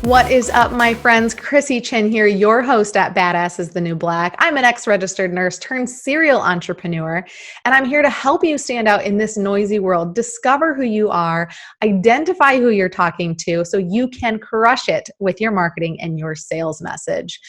What is up, my friends? Chrissy Chin here, your host at Badass is the New Black. I'm an ex-registered nurse turned serial entrepreneur, and I'm here to help you stand out in this noisy world, discover who you are, identify who you're talking to so you can crush it with your marketing and your sales message.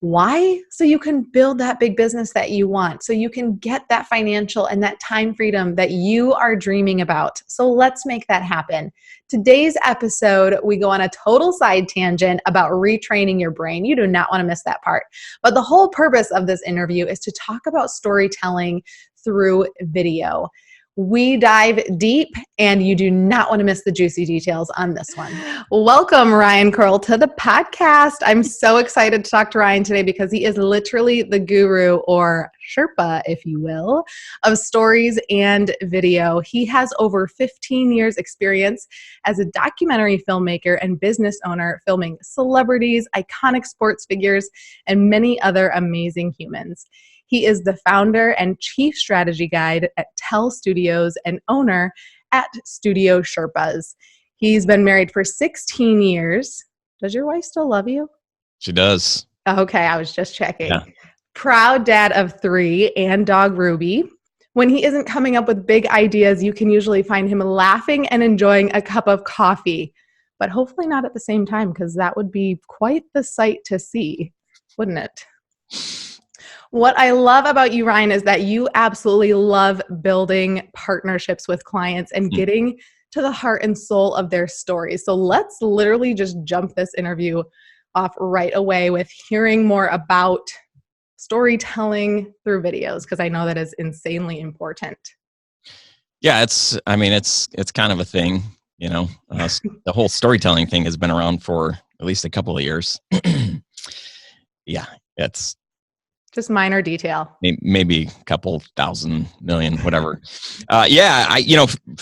Why? So you can build that big business that you want, so you can get that financial and that time freedom that you are dreaming about. So let's make that happen. Today's episode, we go on a total side tangent about retraining your brain. You do not want to miss that part. But the whole purpose of this interview is to talk about storytelling through video. We dive deep, and you do not want to miss the juicy details on this one. Welcome, Ryan Koral, to the podcast. I'm so excited to talk to Ryan today because he is literally the guru, or Sherpa, if you will, of stories and video. He has over 15 years experience as a documentary filmmaker and business owner, filming celebrities, iconic sports figures, and many other amazing humans. He is the founder and chief strategy guide at Tell Studios and owner at Studio Sherpas. He's been married for 16 years. Does your wife still love you? She does. Okay, I was just checking. Yeah. Proud dad of 3 and dog Ruby. When he isn't coming up with big ideas, you can usually find him laughing and enjoying a cup of coffee, but hopefully not at the same time, because that would be quite the sight to see, wouldn't it? What I love about you, Ryan, is that you absolutely love building partnerships with clients and getting to the heart and soul of their stories. So let's literally just jump this interview off right away with hearing more about storytelling through videos, because I know that is insanely important. Yeah, it's kind of a thing, you know. The whole storytelling thing has been around for at least a couple of years. Yeah, it's just minor detail. Maybe a couple thousand million, whatever.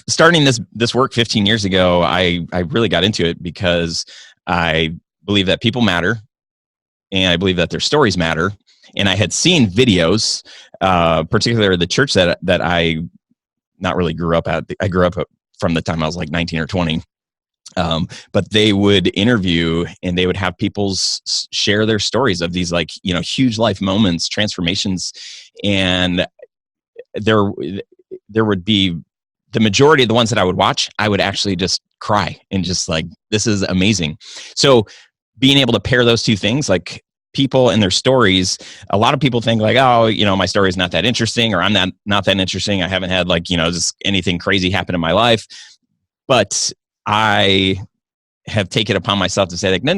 Starting this work 15 years ago, I really got into it because I believe that people matter, and I believe that their stories matter. And I had seen videos, particularly the church that I not really grew up at. I grew up from the time I was like 19 or 20. But they would interview and they would have people share their stories of these, like, you know, huge life moments, transformations. And there would be the majority of the ones that I would watch, I would actually just cry and just like, this is amazing. So being able to pair those two things, like people and their stories, a lot of people think like, oh, you know, my story is not that interesting, or I'm not that interesting. I haven't had like, you know, just anything crazy happen in my life. But I have taken upon myself to say like, no.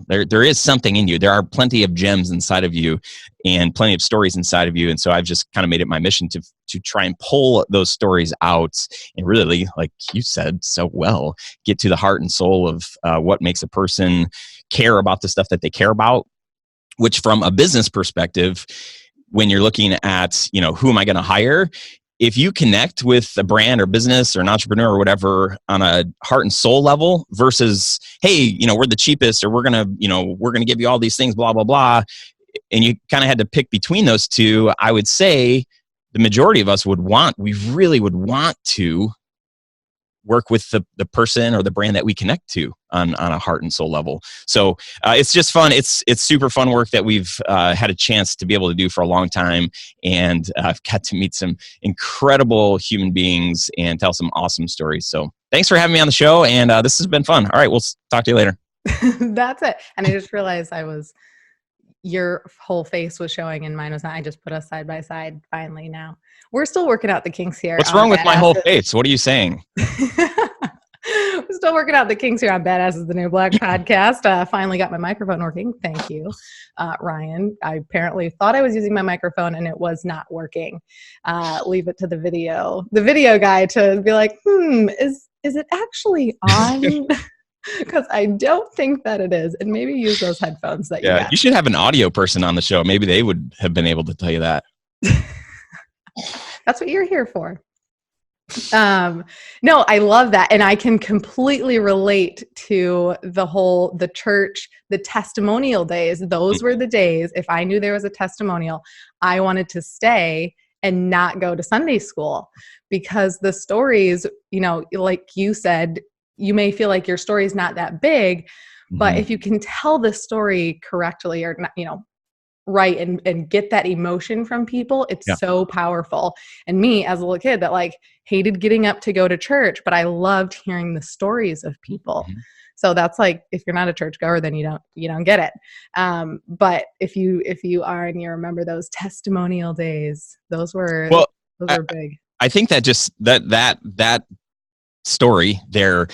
There is something in you. There are plenty of gems inside of you and plenty of stories inside of you. And so I've just kind of made it my mission to try and pull those stories out and really, like you said so well, get to the heart and soul of what makes a person care about the stuff that they care about, which from a business perspective, when you're looking at, you know, who am I going to hire? If you connect with a brand or business or an entrepreneur or whatever on a heart and soul level versus, hey, you know, we're the cheapest, or we're going to give you all these things, blah, blah, blah. And you kind of had to pick between those two. I would say the majority of us we really would want to work with the person or the brand that we connect to on a heart and soul level. So it's just fun. It's super fun work that we've had a chance to be able to do for a long time. And I've got to meet some incredible human beings and tell some awesome stories. So thanks for having me on the show. And this has been fun. All right, we'll talk to you later. That's it. And I just realized your whole face was showing and mine was not. I just put us side by side finally now. We're still working out the kinks here. What's wrong with my whole face? What are you saying? We're still working out the kinks here on Badass is the New Black podcast. Finally got my microphone working. Thank you, Ryan. I apparently thought I was using my microphone and it was not working. Leave it to the video guy to be like, is it actually on? Because I don't think that it is. And maybe use those headphones that you got. You should have an audio person on the show. Maybe they would have been able to tell you that. That's what you're here for. No, I love that. And I can completely relate to the church, the testimonial days. Those were the days, if I knew there was a testimonial, I wanted to stay and not go to Sunday school, because the stories, like you said, you may feel like your story is not that big, but if you can tell the story correctly or not, right, and get that emotion from people, it's so powerful. And me as a little kid that like hated getting up to go to church, but I loved hearing the stories of people. So that's like, if you're not a churchgoer, then you don't get it. But if you are and you remember those testimonial days, those were big. I think that just that story there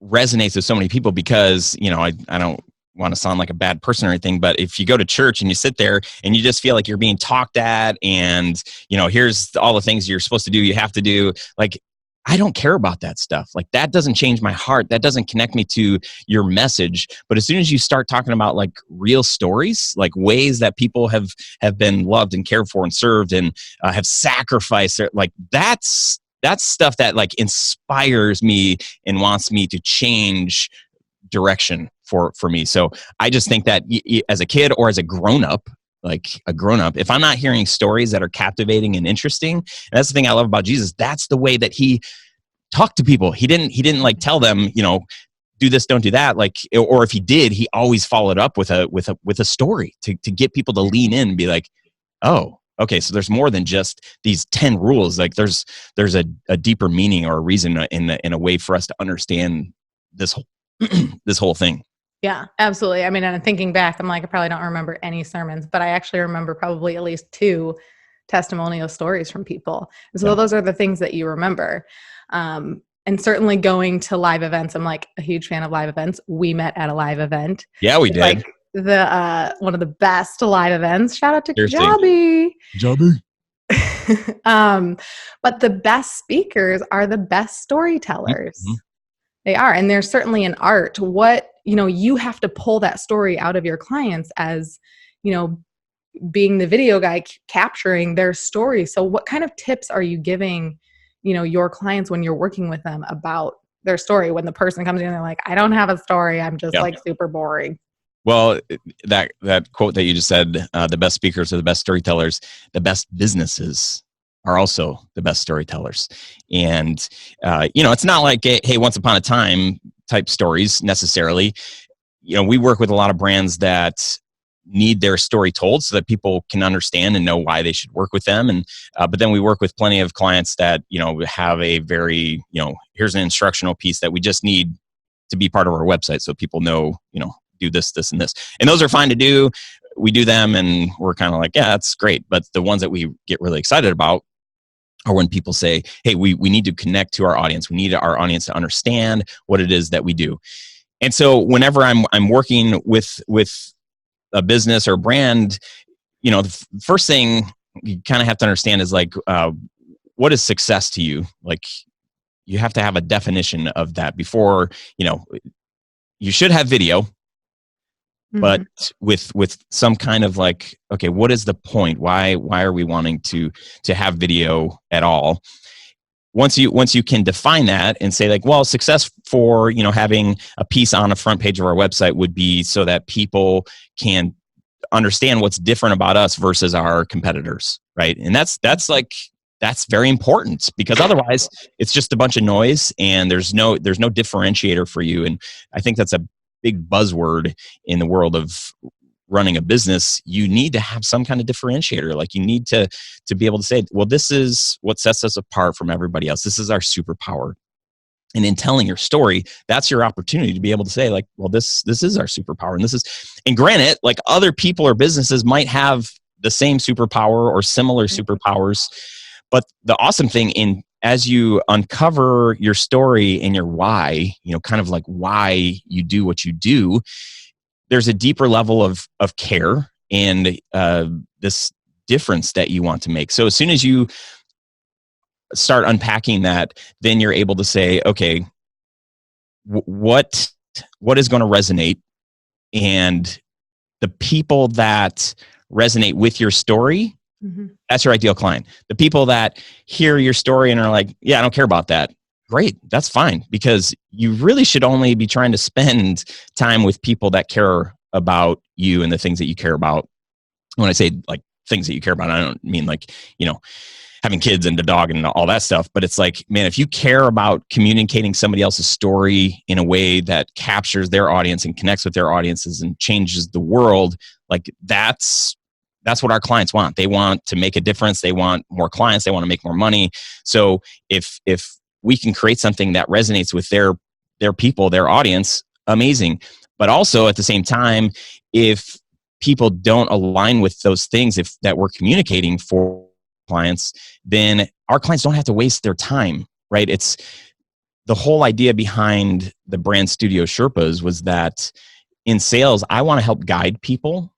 resonates with so many people because, I don't want to sound like a bad person or anything, but if you go to church and you sit there and you just feel like you're being talked at and, here's all the things you're supposed to do, you have to do, like, I don't care about that stuff. Like, that doesn't change my heart. That doesn't connect me to your message. But as soon as you start talking about like real stories, like ways that people have been loved and cared for and served and have sacrificed, like that's stuff that like inspires me and wants me to change direction for me. So I just think that as a kid or as a grown-up, if I'm not hearing stories that are captivating and interesting, and that's the thing I love about Jesus, that's the way that he talked to people. He didn't like tell them, do this, don't do that. Like, or if he did, he always followed up with a story to get people to lean in and be like, oh, okay, so there's more than just these 10 rules. Like there's a deeper meaning or a reason in a way for us to understand this whole this whole thing. Yeah, absolutely. I mean, and thinking back, I'm like, I probably don't remember any sermons, but I actually remember probably at least 2 testimonial stories from people. And so those are the things that you remember. And certainly going to live events. I'm like a huge fan of live events. We met at a live event. Yeah, we did. Like one of the best live events. Shout out to Jobby. But the best speakers are the best storytellers. They are. And there's certainly an art. You have to pull that story out of your clients as, being the video guy capturing their story. So what kind of tips are you giving, your clients when you're working with them about their story? When the person comes in and they're like, I don't have a story. I'm just like super boring. Well, that quote that you just said, the best speakers are the best storytellers, the best businesses are also the best storytellers. And, it's not like, hey, once upon a time type stories necessarily. We work with a lot of brands that need their story told so that people can understand and know why they should work with them. And, but then we work with plenty of clients that, have a very, here's an instructional piece that we just need to be part of our website so people know, do this, this, and this. And those are fine to do. We do them and we're kind of like, yeah, that's great. But the ones that we get really excited about are when people say, hey, we need to connect to our audience. We need our audience to understand what it is that we do. And so whenever I'm working with a business or a brand, the first thing you kind of have to understand is like, what is success to you? Like, you have to have a definition of that before, you should have video, but with some kind of like, okay, what is the point? Why are we wanting to have video at all? Once you can define that and say like, well, success for, having a piece on a front page of our website would be so that people can understand what's different about us versus our competitors, right? And that's very important, because otherwise it's just a bunch of noise and there's no differentiator for you. And I think that's a big buzzword in the world of running a business. You need to have some kind of differentiator. Like, you need to be able to say, well, this is what sets us apart from everybody else. This is our superpower. And in telling your story, that's your opportunity to be able to say like, well, this is our superpower. And granted, like, other people or businesses might have the same superpower or similar superpowers. But the awesome thing as you uncover your story and your why, kind of like why you do what you do, there's a deeper level of care and this difference that you want to make. So as soon as you start unpacking that, then you're able to say, okay, what is going to resonate? And the people that resonate with your story, that's your ideal client. The people that hear your story and are like, yeah, I don't care about that. Great. That's fine, because you really should only be trying to spend time with people that care about you and the things that you care about. When I say like things that you care about, I don't mean like, having kids and a dog and all that stuff. But it's like, man, if you care about communicating somebody else's story in a way that captures their audience and connects with their audiences and changes the world, like that's what our clients want. They want to make a difference. They want more clients. They want to make more money. So if we can create something that resonates with their people, their audience, amazing. But also at the same time, if people don't align with those things that we're communicating for clients, then our clients don't have to waste their time, right? It's the whole idea behind the brand Studio Sherpas was that in sales, I want to help guide people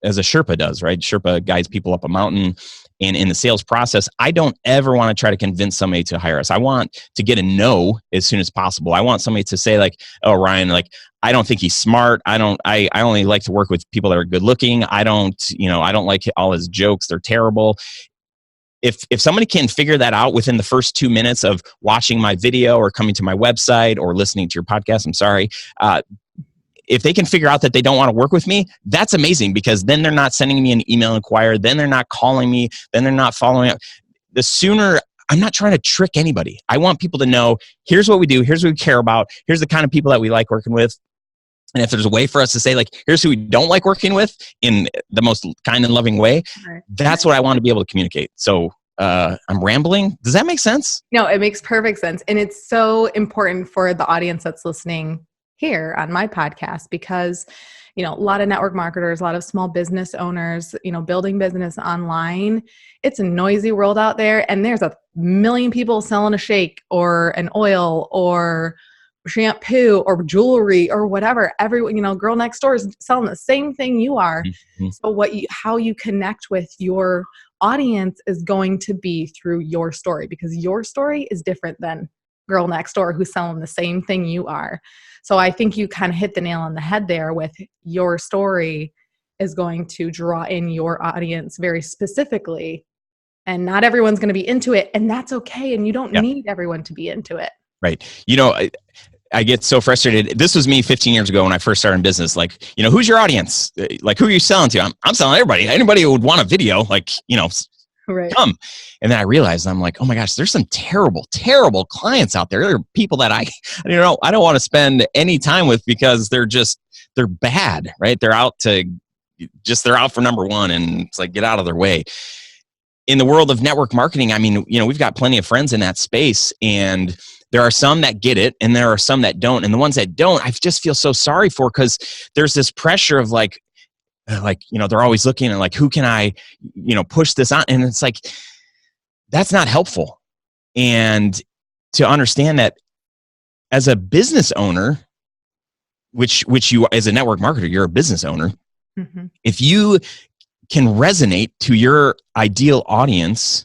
as a Sherpa does, right? Sherpa guides people up a mountain. And in the sales process, I don't ever want to try to convince somebody to hire us. I want to get a no as soon as possible. I want somebody to say like, oh, Ryan, like, I don't think he's smart. I only like to work with people that are good looking. I don't like all his jokes. They're terrible. If somebody can figure that out within the first 2 minutes of watching my video or coming to my website or listening to your podcast, if they can figure out that they don't want to work with me, that's amazing, because then they're not sending me an email inquiry, then they're not calling me, then they're not following up. The sooner, I'm not trying to trick anybody. I want people to know, here's what we do, here's what we care about, here's the kind of people that we like working with. And if there's a way for us to say, like, here's who we don't like working with in the most kind and loving way, that's what I want to be able to communicate. So I'm rambling. Does that make sense? No, it makes perfect sense. And it's so important for the audience that's listening here on my podcast, because, a lot of network marketers, a lot of small business owners, building business online, it's a noisy world out there. And there's a million people selling a shake or an oil or shampoo or jewelry or whatever. Everyone, girl next door is selling the same thing you are. Mm-hmm. So how you connect with your audience is going to be through your story, because your story is different than girl next door who's selling the same thing you are. So I think you kind of hit the nail on the head there with your story is going to draw in your audience very specifically, and not everyone's going to be into it, and that's okay. And you don't need everyone to be into it. Right. I get so frustrated. This was me 15 years ago when I first started in business. Like, who's your audience? Like, who are you selling to? I'm selling everybody. Anybody who would want a video, like, right. Come. And then I realized, I'm like, oh my gosh, there's some terrible, terrible clients out there. There are people that I don't want to spend any time with, because they're bad, right? They're out for number one, and it's like, get out of their way. In the world of network marketing, we've got plenty of friends in that space, and there are some that get it and there are some that don't. And the ones that don't, I just feel so sorry for, because there's this pressure of like, they're always looking at like, who can I, push this on? And it's like, that's not helpful. And to understand that as a business owner, which you, as a network marketer, you're a business owner. Mm-hmm. If you can resonate to your ideal audience,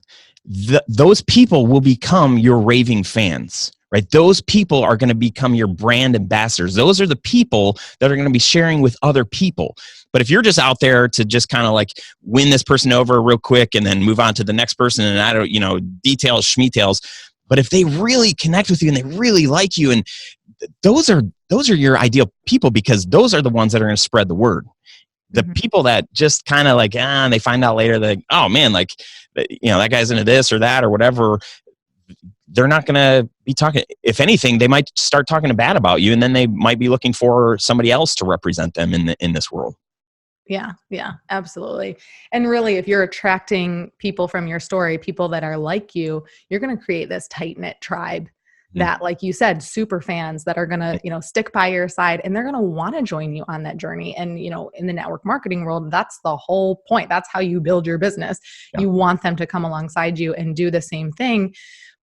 those people will become your raving fans. Right? Those people are going to become your brand ambassadors. Those are the people that are going to be sharing with other people. But if you're just out there to just kind of like win this person over real quick and then move on to the next person, and I don't, details, schmetails. But if they really connect with you and they really like you, and those are your ideal people, because those are the ones that are going to spread the word. The people that just kind of like, and they find out later that, oh man, like, that guy's into this or that or whatever, they're not going to be talking. If anything, they might start talking bad about you, and then they might be looking for somebody else to represent them in this world. Yeah, absolutely. And really, if you're attracting people from your story, people that are like you, you're going to create this tight-knit tribe that, like you said, super fans that are going to, stick by your side, and they're going to want to join you on that journey. And, in the network marketing world, that's the whole point. That's how you build your business. Yeah. You want them to come alongside you and do the same thing.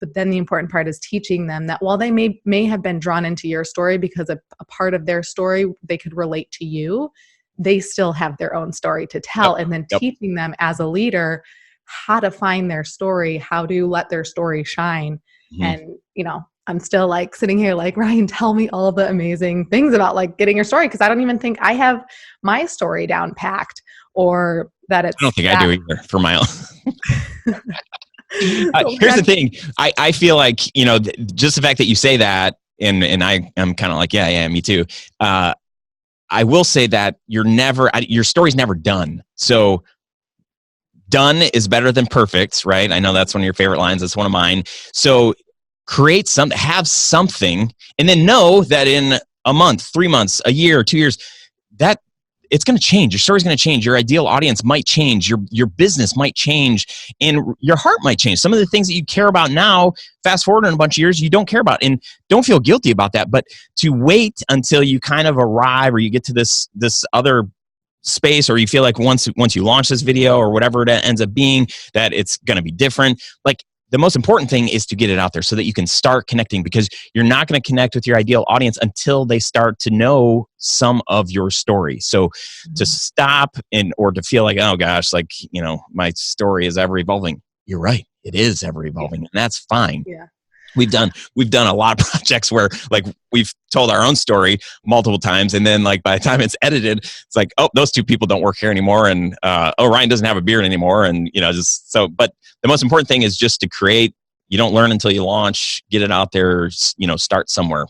But then the important part is teaching them that while they may have been drawn into your story because a part of their story they could relate to you, they still have their own story to tell. And then teaching them as a leader how to find their story, how to let their story shine. And, I'm still like sitting here like, Ryan, tell me all the amazing things about like getting your story, because I don't even think I have my story down packed, or that it's. I don't think I do either for my own. Here's the thing. I feel like, just the fact that you say that, and I'm kind of like, yeah, me too. I will say that your story's never done. So done is better than perfect, right? I know that's one of your favorite lines. That's one of mine. So create something, have something, and then know that in a month, 3 months, a year, 2 years, that it's going to change. Your story's going to change. Your ideal audience might change. Your business might change, and your heart might change. Some of the things that you care about now, fast forward in a bunch of years, you don't care about, and don't feel guilty about that. But to wait until you kind of arrive, or you get to this other space, or you feel like once you launch this video or whatever it ends up being, that it's going to be different. Like, the most important thing is to get it out there so that you can start connecting, because you're not going to connect with your ideal audience until they start to know some of your story. So to stop or to feel like, oh gosh, like, my story is ever evolving. You're right. It is ever evolving, and that's fine. Yeah. We've done a lot of projects where, like, we've told our own story multiple times, and then, like, by the time it's edited, it's like, oh, those two people don't work here anymore, and oh, Ryan doesn't have a beard anymore, and just so. But the most important thing is just to create. You don't learn until you launch. Get it out there. Start somewhere.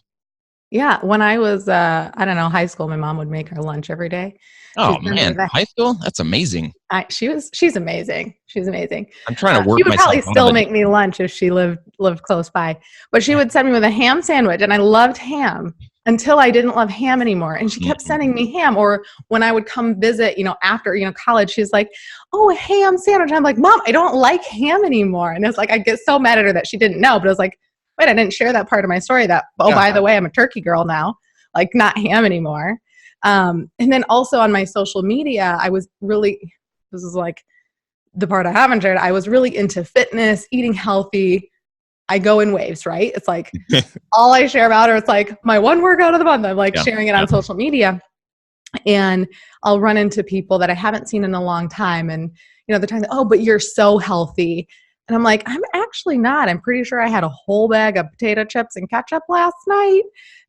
Yeah. When I was, high school, my mom would make our lunch every day. Oh man, high school? That's amazing. She's amazing. She's amazing. I'm trying to work. She would probably still make me lunch if she lived close by. But she would send me with a ham sandwich, and I loved ham until I didn't love ham anymore. And she kept sending me ham. Or when I would come visit, after college, she's like, "Oh, a ham sandwich." And I'm like, "Mom, I don't like ham anymore." And it's like I get so mad at her that she didn't know. But I was like, wait, I didn't share that part of my story. By the way, I'm a turkey girl now, like not ham anymore. And then also on my social media, this is like the part I haven't shared. I was really into fitness, eating healthy. I go in waves, right? It's like all I share about, or it's like my one workout of the month. I'm like sharing it on social media, and I'll run into people that I haven't seen in a long time. And, they're talking, oh, but you're so healthy. And I'm like, I'm actually not. I'm pretty sure I had a whole bag of potato chips and ketchup last night.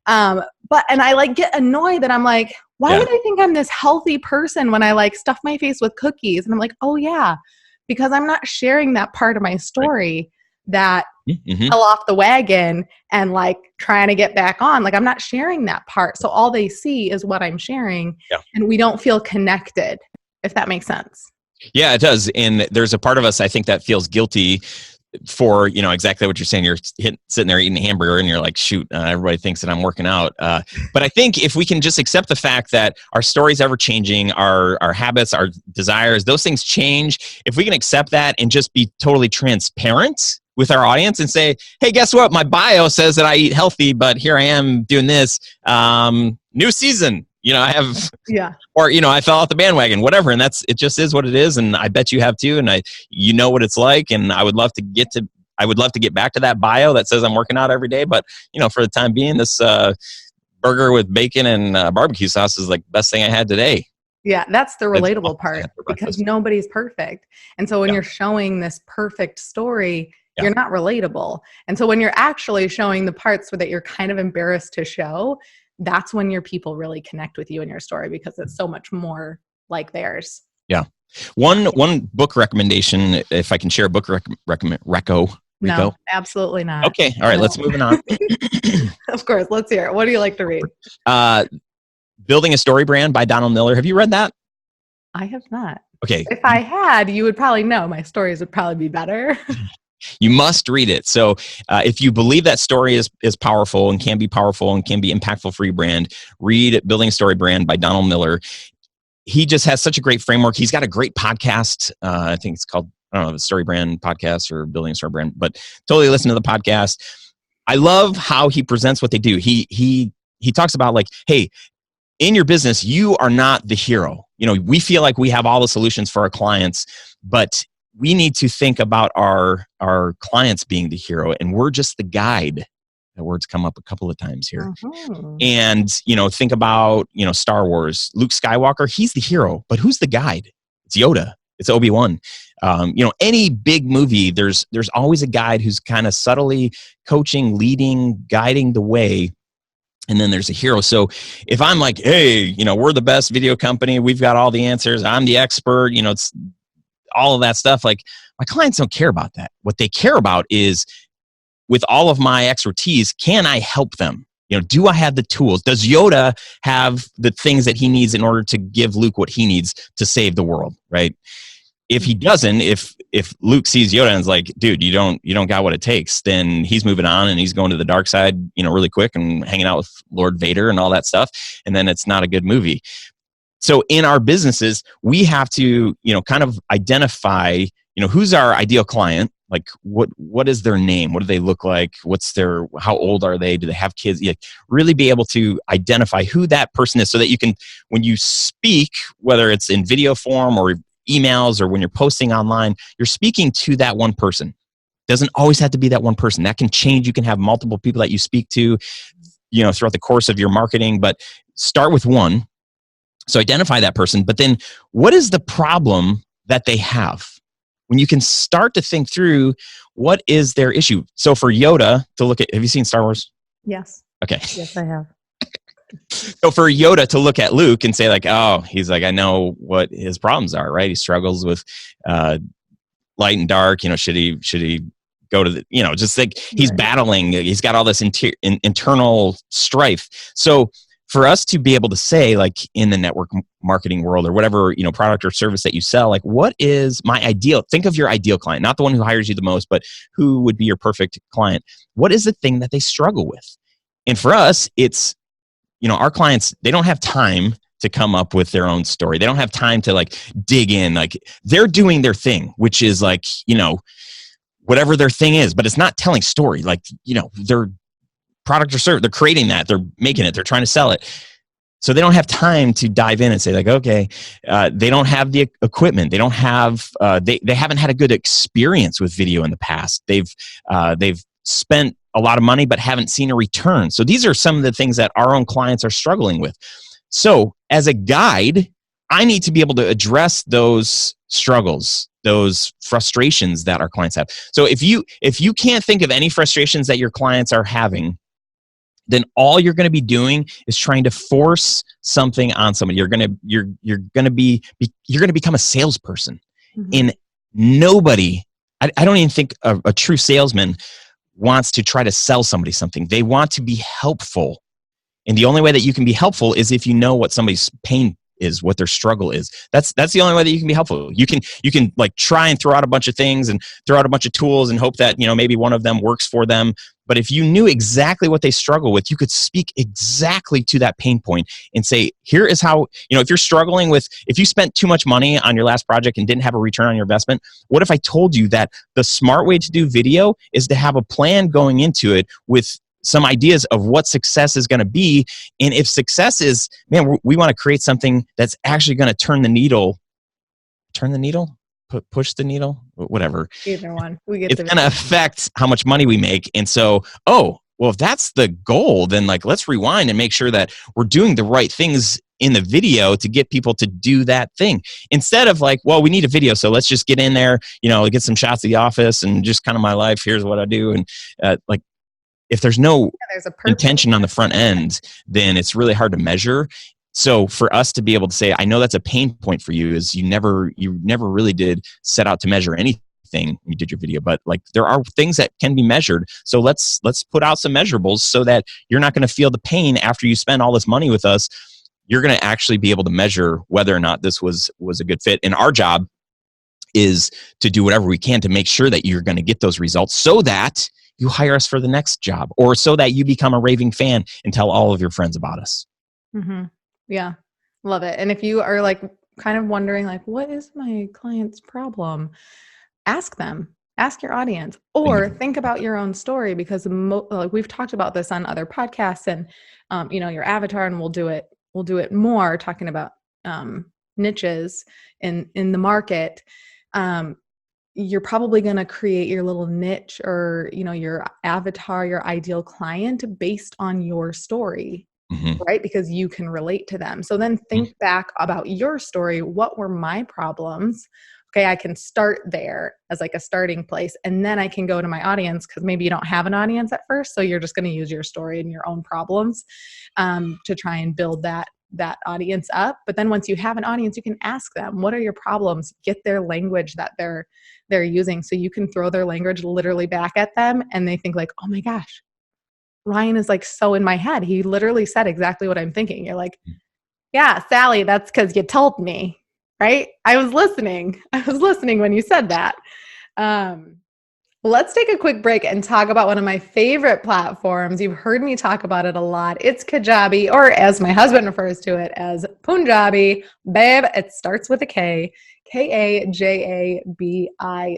And I get annoyed that I'm like, why would I think I'm this healthy person when I stuff my face with cookies? And I'm like, oh yeah, because I'm not sharing that part of my story that fell off the wagon and trying to get back on. Like, I'm not sharing that part. So all they see is what I'm sharing, and we don't feel connected, if that makes sense. Yeah, it does. And there's a part of us, I think, that feels guilty for, exactly what you're saying. You're sitting there eating a hamburger and you're like, shoot, everybody thinks that I'm working out. But I think if we can just accept the fact that our story's ever changing, our habits, our desires, those things change. If we can accept that and just be totally transparent with our audience and say, hey, guess what? My bio says that I eat healthy, but here I am doing this. New season. I have, or, I fell off the bandwagon, whatever. And it just is what it is. And I bet you have too. And you know what it's like. And I would love to get back to that bio that says I'm working out every day. But, for the time being, this burger with bacon and barbecue sauce is like the best thing I had today. Yeah. That's the relatable part, because nobody's perfect. And so when you're showing this perfect story, you're not relatable. And so when you're actually showing the parts that you're kind of embarrassed to show, that's when your people really connect with you and your story, because it's so much more like theirs. Yeah. One book recommendation, if I can share a book reco. No, absolutely not. Okay. All right. Let's move on. Of course. Let's hear it. What do you like to read? Building a Story Brand by Donald Miller. Have you read that? I have not. Okay. If I had, you would probably know my stories would probably be better. You must read it. So if you believe that story is powerful and can be powerful and can be impactful for your brand, read Building a Story Brand by Donald Miller. He just has such a great framework. He's got a great podcast. I think it's called, I don't know, the Story Brand Podcast or Building a Story Brand, but totally listen to the podcast. I love how he presents what they do. He talks about hey, in your business, you are not the hero. We feel like we have all the solutions for our clients, but we need to think about our clients being the hero, and we're just the guide. That word's come up a couple of times here. And, think about, Star Wars, Luke Skywalker, he's the hero, but who's the guide? It's Yoda. It's Obi-Wan. Any big movie, there's always a guide who's kind of subtly coaching, leading, guiding the way. And then there's a hero. So if I'm like, hey, we're the best video company, we've got all the answers, I'm the expert, it's all of that stuff. Like, my clients don't care about that. What they care about is, with all of my expertise, can I help them? Do I have the tools? Does Yoda have the things that he needs in order to give Luke what he needs to save the world, right? If he doesn't, if Luke sees Yoda and is like, dude, you don't got what it takes, then he's moving on and he's going to the dark side, really quick and hanging out with Lord Vader and all that stuff. And then it's not a good movie. So in our businesses, we have to, kind of identify, who's our ideal client. Like what is their name? What do they look like? How old are they? Do they have kids? Really be able to identify who that person is so that you can, when you speak, whether it's in video form or emails or when you're posting online, you're speaking to that one person. Doesn't always have to be that one person. That can change. You can have multiple people that you speak to, throughout the course of your marketing, but start with one. So identify that person, but then what is the problem that they have? When you can start to think through what is their issue. So for Yoda to look at, have you seen Star Wars? Yes. Okay. Yes, I have. So for Yoda to look at Luke and say like, oh, he's like, I know what his problems are, right? He struggles with light and dark. Should he go to the, just like he's battling. He's got all this internal strife. So for us to be able to say, like in the network marketing world or whatever, product or service that you sell, like what is my ideal? Think of your ideal client, not the one who hires you the most, but who would be your perfect client. What is the thing that they struggle with? And for us, it's, our clients, they don't have time to come up with their own story. They don't have time to like dig in. Like they're doing their thing, which is like, whatever their thing is, but it's not telling story. Like, their product or service, they're creating that, they're making it, they're trying to sell it. So they don't have time to dive in and say like, okay, they don't have the equipment. They don't have, they haven't had a good experience with video in the past. They've spent a lot of money, but haven't seen a return. So these are some of the things that our own clients are struggling with. So as a guide, I need to be able to address those struggles, those frustrations that our clients have. So if you can't think of any frustrations that your clients are having, then all you're going to be doing is trying to force something on somebody. You're going to become a salesperson. Mm-hmm. And nobody, I don't even think a true salesman wants to try to sell somebody something. They want to be helpful. And the only way that you can be helpful is if you know what somebody's pain is, what their struggle is. That's the only way that you can be helpful. You can like try and throw out a bunch of things and throw out a bunch of tools and hope that, maybe one of them works for them. But if you knew exactly what they struggle with, you could speak exactly to that pain point and say, here is how, if you're struggling with, if you spent too much money on your last project and didn't have a return on your investment, what if I told you that the smart way to do video is to have a plan going into it with some ideas of what success is going to be. And if success is, man, we want to create something that's actually going to turn the needle, push the needle, whatever. Either one. It's going to affect how much money we make. And so, well, if that's the goal, then like, let's rewind and make sure that we're doing the right things in the video to get people to do that thing. Instead of like, well, we need a video, so let's just get in there, get some shots of the office and just kind of my life. Here's what I do. And like, if there's no intention on the front end, then it's really hard to measure. So for us to be able to say, I know that's a pain point for you, is you never really did set out to measure anything when you did your video, but like there are things that can be measured. So let's put out some measurables so that you're not going to feel the pain after you spend all this money with us. You're going to actually be able to measure whether or not this was a good fit. And our job is to do whatever we can to make sure that you're going to get those results so that you hire us for the next job, or so that you become a raving fan and tell all of your friends about us. Mm-hmm. Yeah. Love it. And if you are like kind of wondering like, what is my client's problem? Ask them, ask your audience, or think about your own story, because like we've talked about this on other podcasts and, your avatar, and we'll do it more talking about niches in the market. You're probably going to create your little niche or, your avatar, your ideal client based on your story, right? Because you can relate to them. So then think back about your story. What were my problems? Okay, I can start there as like a starting place. And then I can go to my audience, because maybe you don't have an audience at first. So you're just going to use your story and your own problems to try and build that audience up. But then once you have an audience, you can ask them, what are your problems? Get their language that they're using, so you can throw their language literally back at them, and they think like, oh my gosh, Ryan is like so in my head. He literally said exactly what I'm thinking. You're like, yeah, Sally, that's because you told me. right? I was listening. I was listening when you said that. Let's take a quick break and talk about one of my favorite platforms. You've heard me talk about it a lot. It's Kajabi, or as my husband refers to it as Punjabi. Babe, it starts with a K. Kajabi.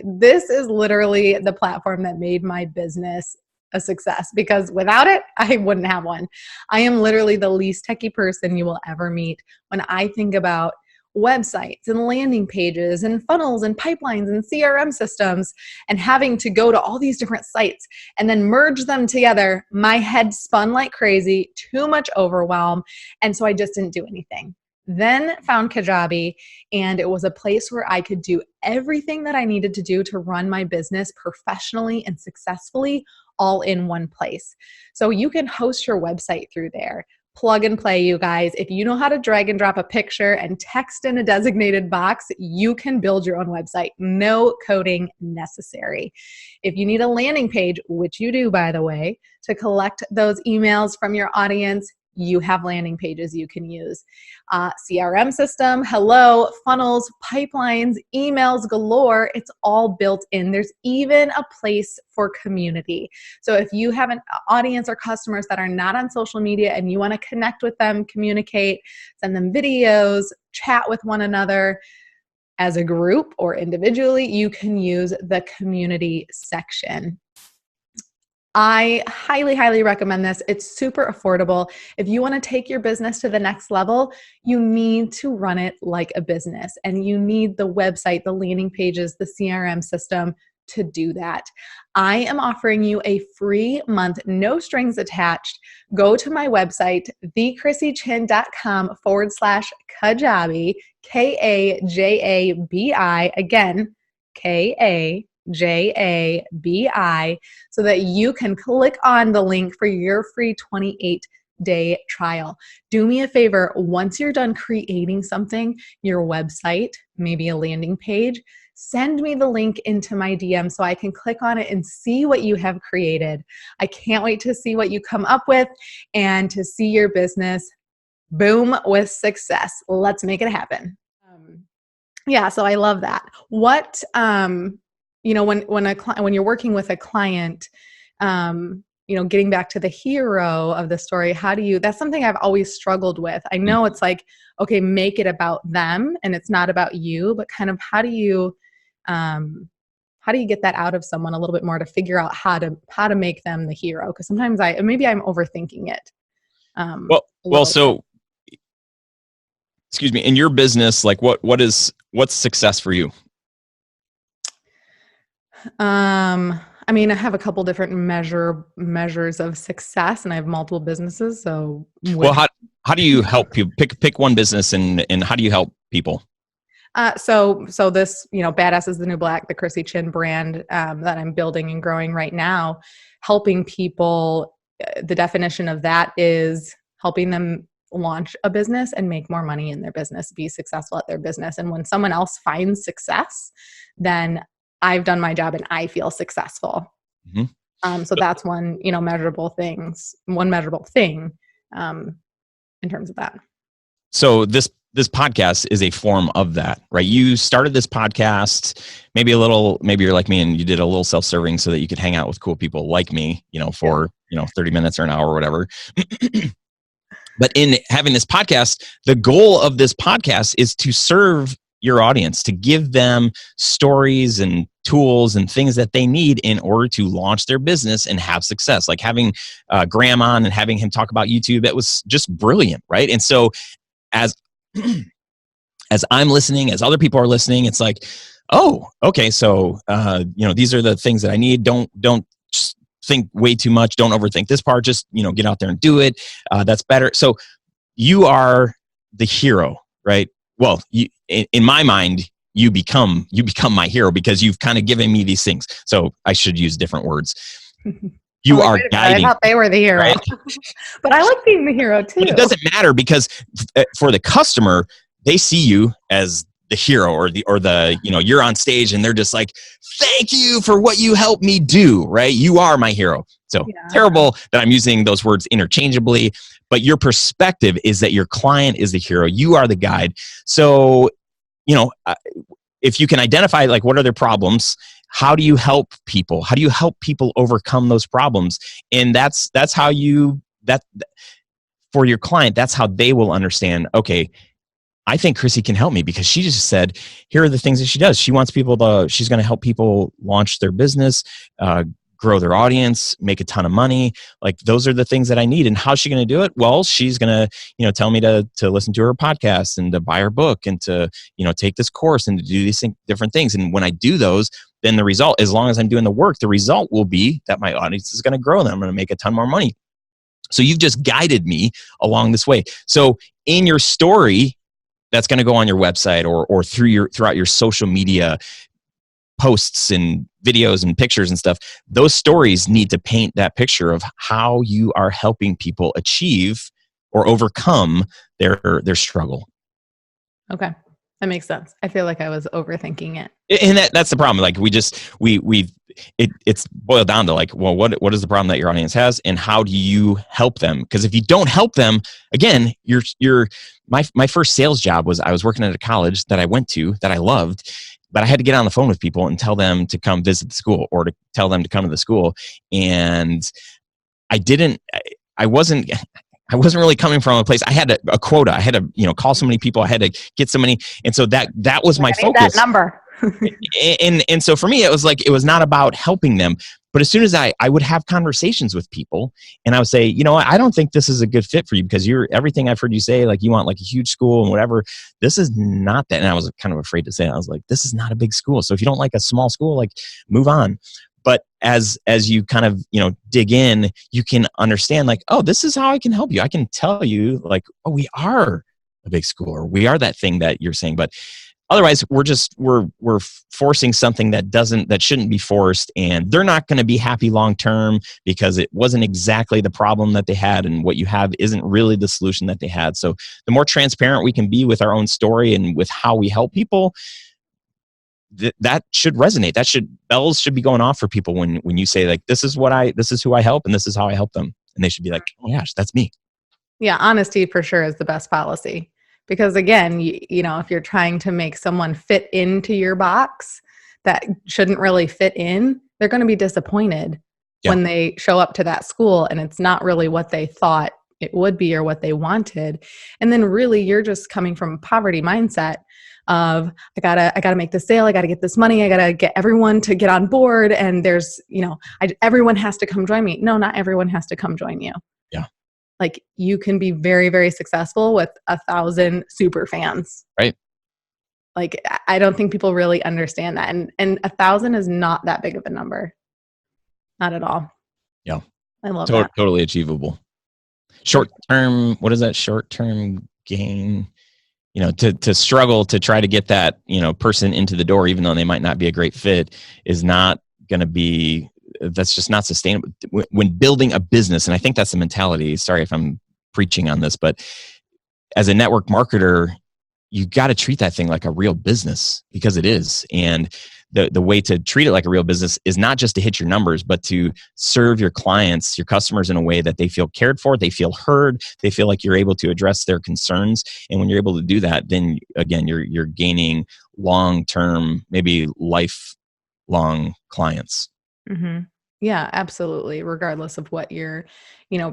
This is literally the platform that made my business a success, because without it, I wouldn't have one. I am literally the least techie person you will ever meet. When I think about websites and landing pages and funnels and pipelines and CRM systems and having to go to all these different sites and then merge them together, my head spun like crazy, too much overwhelm. And so I just didn't do anything. Then found Kajabi, and it was a place where I could do everything that I needed to do to run my business professionally and successfully all in one place. So you can host your website through there. Plug and play, you guys. If you know how to drag and drop a picture and text in a designated box, you can build your own website. No coding necessary. If you need a landing page, which you do, by the way, to collect those emails from your audience, you have landing pages you can use. CRM system, hello, funnels, pipelines, emails galore. It's all built in. There's even a place for community. So if you have an audience or customers that are not on social media and you want to connect with them, communicate, send them videos, chat with one another as a group or individually, you can use the community section. I highly, highly recommend this. It's super affordable. If you want to take your business to the next level, you need to run it like a business, and you need the website, the landing pages, the CRM system to do that. I am offering you a free month, no strings attached. Go to my website, thechrissychin.com/Kajabi, Kajabi, again, Kajabi, so that you can click on the link for your free 28-day trial. Do me a favor, once you're done creating something, your website, maybe a landing page, send me the link into my DM so I can click on it and see what you have created. I can't wait to see what you come up with and to see your business boom with success. Let's make it happen. Yeah, so I love that. What when you're working with a client, getting back to the hero of the story, that's something I've always struggled with. I know it's like, okay, make it about them and it's not about you, but kind of how do you get that out of someone a little bit more to figure out how to make them the hero? Because sometimes maybe I'm overthinking it. So excuse me, in your business, like what's success for you? I have a couple different measures of success, and I have multiple businesses. So, how do you help people? Pick one business, and how do you help people? So this, Badass is the New Black, the Chrissy Chin brand that I'm building and growing right now, helping people. The definition of that is helping them launch a business and make more money in their business, be successful at their business. And when someone else finds success, then I've done my job and I feel successful. Mm-hmm. So that's one measurable thing in terms of that. So this podcast is a form of that, right? You started this podcast, maybe you're like me and you did a little self-serving so that you could hang out with cool people like me, for 30 minutes or an hour or whatever. But in having this podcast, the goal of this podcast is to serve your audience, to give them stories and tools and things that they need in order to launch their business and have success. Like having Graham on and having him talk about YouTube, that was just brilliant, right? And so as I'm listening, as other people are listening, it's like, oh, okay, so these are the things that I need. Don't just think way too much. Don't overthink this part. Just get out there and do it. That's better. So you are the hero, right? Well, in my mind, you become my hero because you've kind of given me these things. So I should use different words. You are guiding. I thought they were the hero, right? But I like being the hero too. But it doesn't matter because for the customer, they see you as the hero or the you're on stage and they're just like, thank you for what you helped me do, right? You are my hero. So terrible that I'm using those words if you can identify like what are their problems, how do you help people? How do you help people overcome those problems? And that's how that for your client, that's how they will understand, okay, I think Chrissy can help me because she just said, here are the things that she does. She's going to help people launch their business, grow their audience, make a ton of money. Like those are the things that I need. And how's she going to do it? Well, she's going to, tell me to listen to her podcast and to buy her book and to, take this course and to do these different things. And when I do those, then the result, as long as I'm doing the work, the result will be that my audience is going to grow and I'm going to make a ton more money. So you've just guided me along this way. So in your story, that's going to go on your website or throughout your social media posts and videos and pictures and stuff. Those stories need to paint that picture of how you are helping people achieve or overcome their struggle. Okay. That makes sense. I feel like I was overthinking it. And that's the problem. Like it's boiled down to like, well, what is the problem that your audience has and how do you help them? Because if you don't help them, again, my first sales job was I was working at a college that I went to that I loved, but I had to get on the phone with people and tell them to come visit the school or to tell them to come to the school. And I wasn't really coming from a place. I had a quota. I had to, call so many people. I had to get so many. And so that was my focus. That number. and so for me, it was like, it was not about helping them. But as soon as I would have conversations with people and I would say, I don't think this is a good fit for you because everything I've heard you say, like you want like a huge school and whatever, this is not that. And I was kind of afraid to say it. I was like, this is not a big school. So if you don't like a small school, like move on. But as you kind of, dig in, you can understand like, oh, this is how I can help you. I can tell you like, oh, we are a big school or we are that thing that you're saying. But otherwise, we're forcing something that shouldn't be forced, and they're not going to be happy long term because it wasn't exactly the problem that they had, and what you have isn't really the solution that they had. So the more transparent we can be with our own story and with how we help people, that should resonate. Bells should be going off for people when you say like, this is who I help, and this is how I help them, and they should be like, oh my gosh, that's me. Yeah, honesty for sure is the best policy. Because again, if you're trying to make someone fit into your box that shouldn't really fit in, they're going to be disappointed when they show up to that school and it's not really what they thought it would be or what they wanted. And then really you're just coming from a poverty mindset of I gotta make this sale, I gotta get this money, I gotta get everyone to get on board, and there's everyone has to come join me. No, not everyone has to come join you. Like you can be very, very successful with 1,000 super fans. Right. Like I don't think people really understand that. And 1,000 is not that big of a number. Not at all. Yeah. I love that. Totally achievable. Short-term, what is that short-term gain? To struggle to try to get that, person into the door, even though they might not be a great fit, is not going to be, that's just not sustainable when building a business. And I think that's the mentality. Sorry if I'm preaching on this, but as a network marketer, you got to treat that thing like a real business because it is. And the way to treat it like a real business is not just to hit your numbers, but to serve your clients, your customers in a way that they feel cared for, they feel heard, they feel like you're able to address their concerns. And when you're able to do that, then again, you're gaining long-term, maybe lifelong clients. Mm-hmm. Yeah, absolutely. Regardless of what your,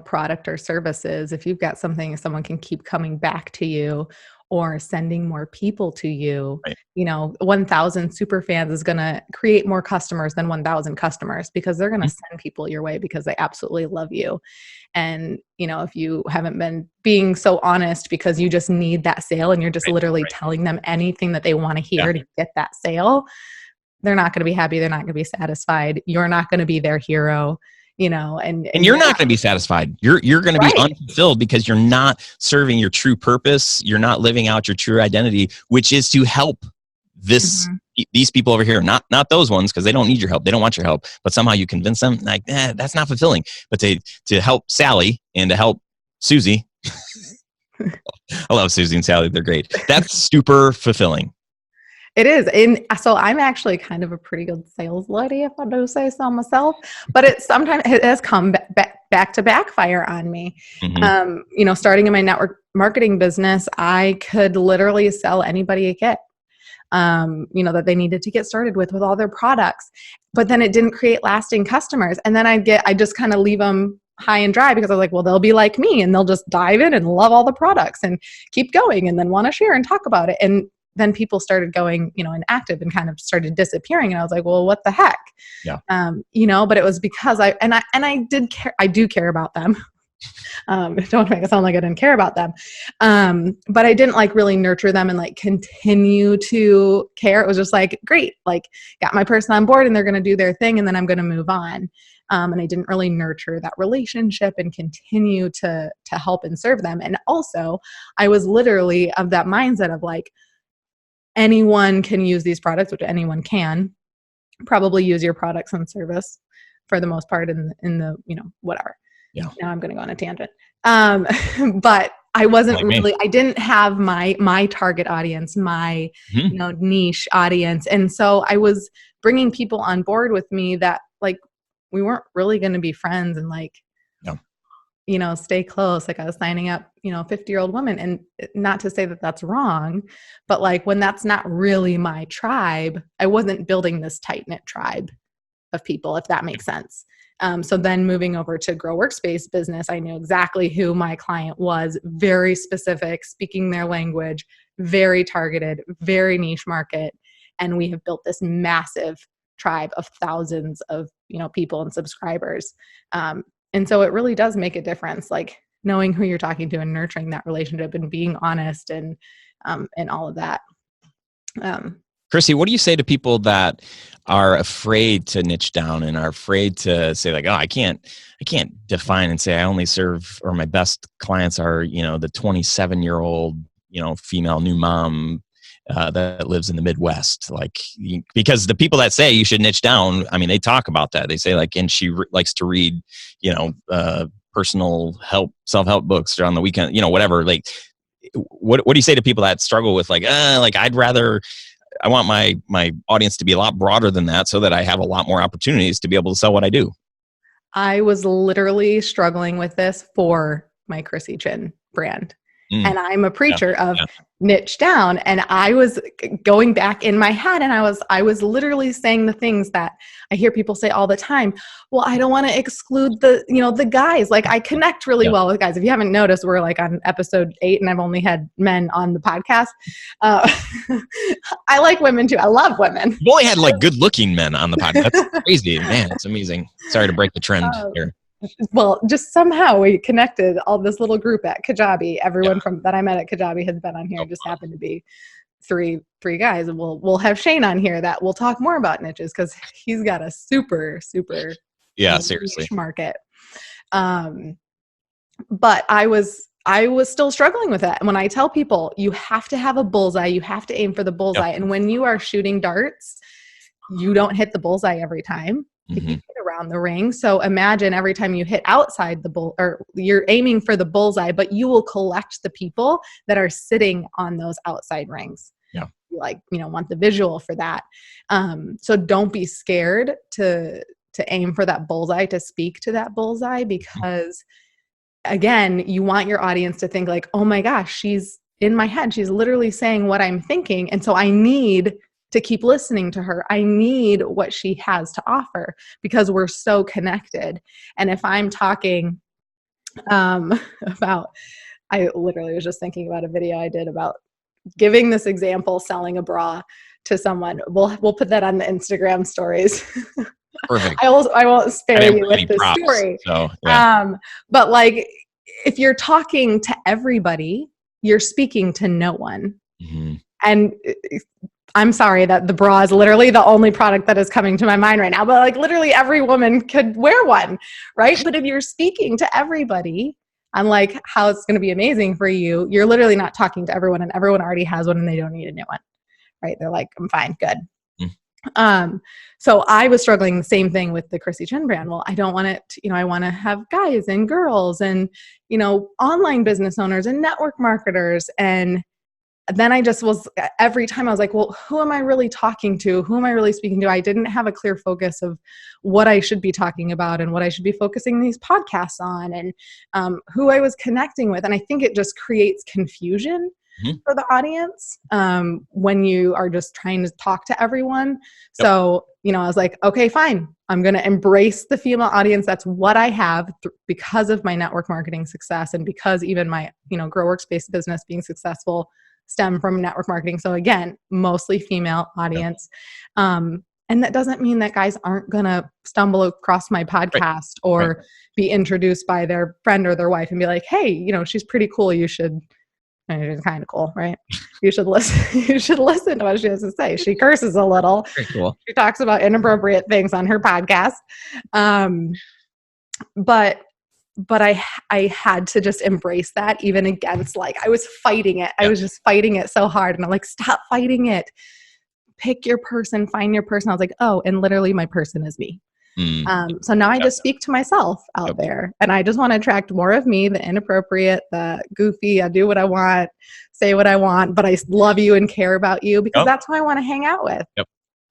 product or service is, if you've got something, someone can keep coming back to you or sending more people to you. Right. 1,000 super fans is going to create more customers than 1,000 customers because they're going to send people your way because they absolutely love you. And, if you haven't been being so honest because you just need that sale and you're just literally telling them anything that they want to hear to get that sale, they're not going to be happy. They're not going to be satisfied. You're not going to be their hero, and you're not going to be satisfied. You're going to be unfulfilled because you're not serving your true purpose. You're not living out your true identity, which is to help these people over here, not those ones, because they don't need your help. They don't want your help, but somehow you convince them like, that's not fulfilling. But to help Sally and to help Susie, I love Susie and Sally. They're great. That's super fulfilling. It is. And so I'm actually kind of a pretty good sales lady, if I do say so myself, but sometimes it has come back to backfire on me. Starting in my network marketing business, I could literally sell anybody a kit. that they needed to get started with all their products. But then it didn't create lasting customers. And then I just kind of leave them high and dry because I was like, well, they'll be like me and they'll just dive in and love all the products and keep going and then want to share and talk about it. And then people started going, inactive and kind of started disappearing. And I was like, well, what the heck? Yeah. But it was because I did care. I do care about them. Don't make it sound like I didn't care about them. But I didn't really nurture them and continue to care. It was just great, got my person on board and they're going to do their thing and then I'm going to move on. And I didn't really nurture that relationship and continue to help and serve them. And also I was literally of that mindset of anyone can use these products, which anyone can probably use your products and service for the most part in the whatever. Yeah. Now I'm going to go on a tangent. But I wasn't I didn't have my target audience, my, niche audience. And so I was bringing people on board with me that we weren't really going to be friends and stay close. I was signing up, 50-year-old women, and not to say that that's wrong, but when that's not really my tribe, I wasn't building this tight-knit tribe of people, if that makes sense. So then moving over to Grow Workspace business, I knew exactly who my client was, very specific, speaking their language, very targeted, very niche market. And we have built this massive tribe of thousands of, people and subscribers. And so it really does make a difference, knowing who you're talking to and nurturing that relationship and being honest and all of that. Chrissy, what do you say to people that are afraid to niche down and are afraid to say I can't define and say I only serve, or my best clients are, the 27-year-old, female new mom that lives in the Midwest, because the people that say you should niche down, they talk about that. They say and she likes to read, personal help, self-help books on the weekend, whatever. What do you say to people that struggle with I want my audience to be a lot broader than that so that I have a lot more opportunities to be able to sell what I do? I was literally struggling with this for my Chrissy Chin brand. And I'm a preacher of niche down. And I was going back in my head and I was literally saying the things that I hear people say all the time. Well, I don't want to exclude the guys. I connect really well with guys. If you haven't noticed, we're on episode 8 and I've only had men on the podcast. I like women too. I love women. You've only had good looking men on the podcast. That's crazy, man. It's amazing. Sorry to break the trend here. Well, just somehow we connected all this little group at Kajabi. Everyone from that I met at Kajabi has been on here. It just happened to be three guys. And we'll have Shane on here that we'll talk more about niches because he's got a super seriously niche market. But I was still struggling with it. And when I tell people you have to have a bullseye, you have to aim for the bullseye. And when you are shooting darts, you don't hit the bullseye every time. If you hit around the ring. So imagine every time you hit outside the or you're aiming for the bullseye, but you will collect the people that are sitting on those outside rings. Yeah. You want the visual for that. So don't be scared to aim for that bullseye, to speak to that bullseye, because again, you want your audience to think oh my gosh, she's in my head. She's literally saying what I'm thinking. And so I need to keep listening to her. I need what she has to offer because we're so connected. And if I'm talking about, I literally was just thinking about a video I did about giving this example, selling a bra to someone. We'll put that on the Instagram stories. Perfect. I won't spare you with the story. So, yeah. But if you're talking to everybody, you're speaking to no one. Mm-hmm. And I'm sorry that the bra is literally the only product that is coming to my mind right now, but literally every woman could wear one, right? But if you're speaking to everybody on how it's going to be amazing for you, you're literally not talking to everyone, and everyone already has one and they don't need a new one, right? They're I'm fine, good. So I was struggling the same thing with the Chrissy Chin brand. Well, I don't want it to, I want to have guys and girls and, online business owners and network marketers. And then I just was, every time I was well, who am I really talking to? Who am I really speaking to? I didn't have a clear focus of what I should be talking about and what I should be focusing these podcasts on and who I was connecting with. And I think it just creates confusion Mhm. for the audience when you are just trying to talk to everyone. Yep. So, I was like, okay, fine. I'm going to embrace the female audience. That's what I have because of my network marketing success and because even my, Grow Workspace business being successful stem from network marketing. So again, mostly female audience. Yep. And that doesn't mean that guys aren't going to stumble across my podcast or be introduced by their friend or their wife and be like, hey, she's pretty cool. You should, she's kind of cool, right? You should listen. You should listen to what she has to say. She curses a little. Very cool. She talks about inappropriate things on her podcast. But I had to just embrace that, even against, like, I was fighting it. I was just fighting it so hard. And I'm like, stop fighting it. Pick your person, find your person. I was like, oh, and literally my person is me. So now I just speak to myself out there, and I just want to attract more of me, the inappropriate, the goofy. I do what I want, say what I want, but I love you and care about you because that's who I want to hang out with.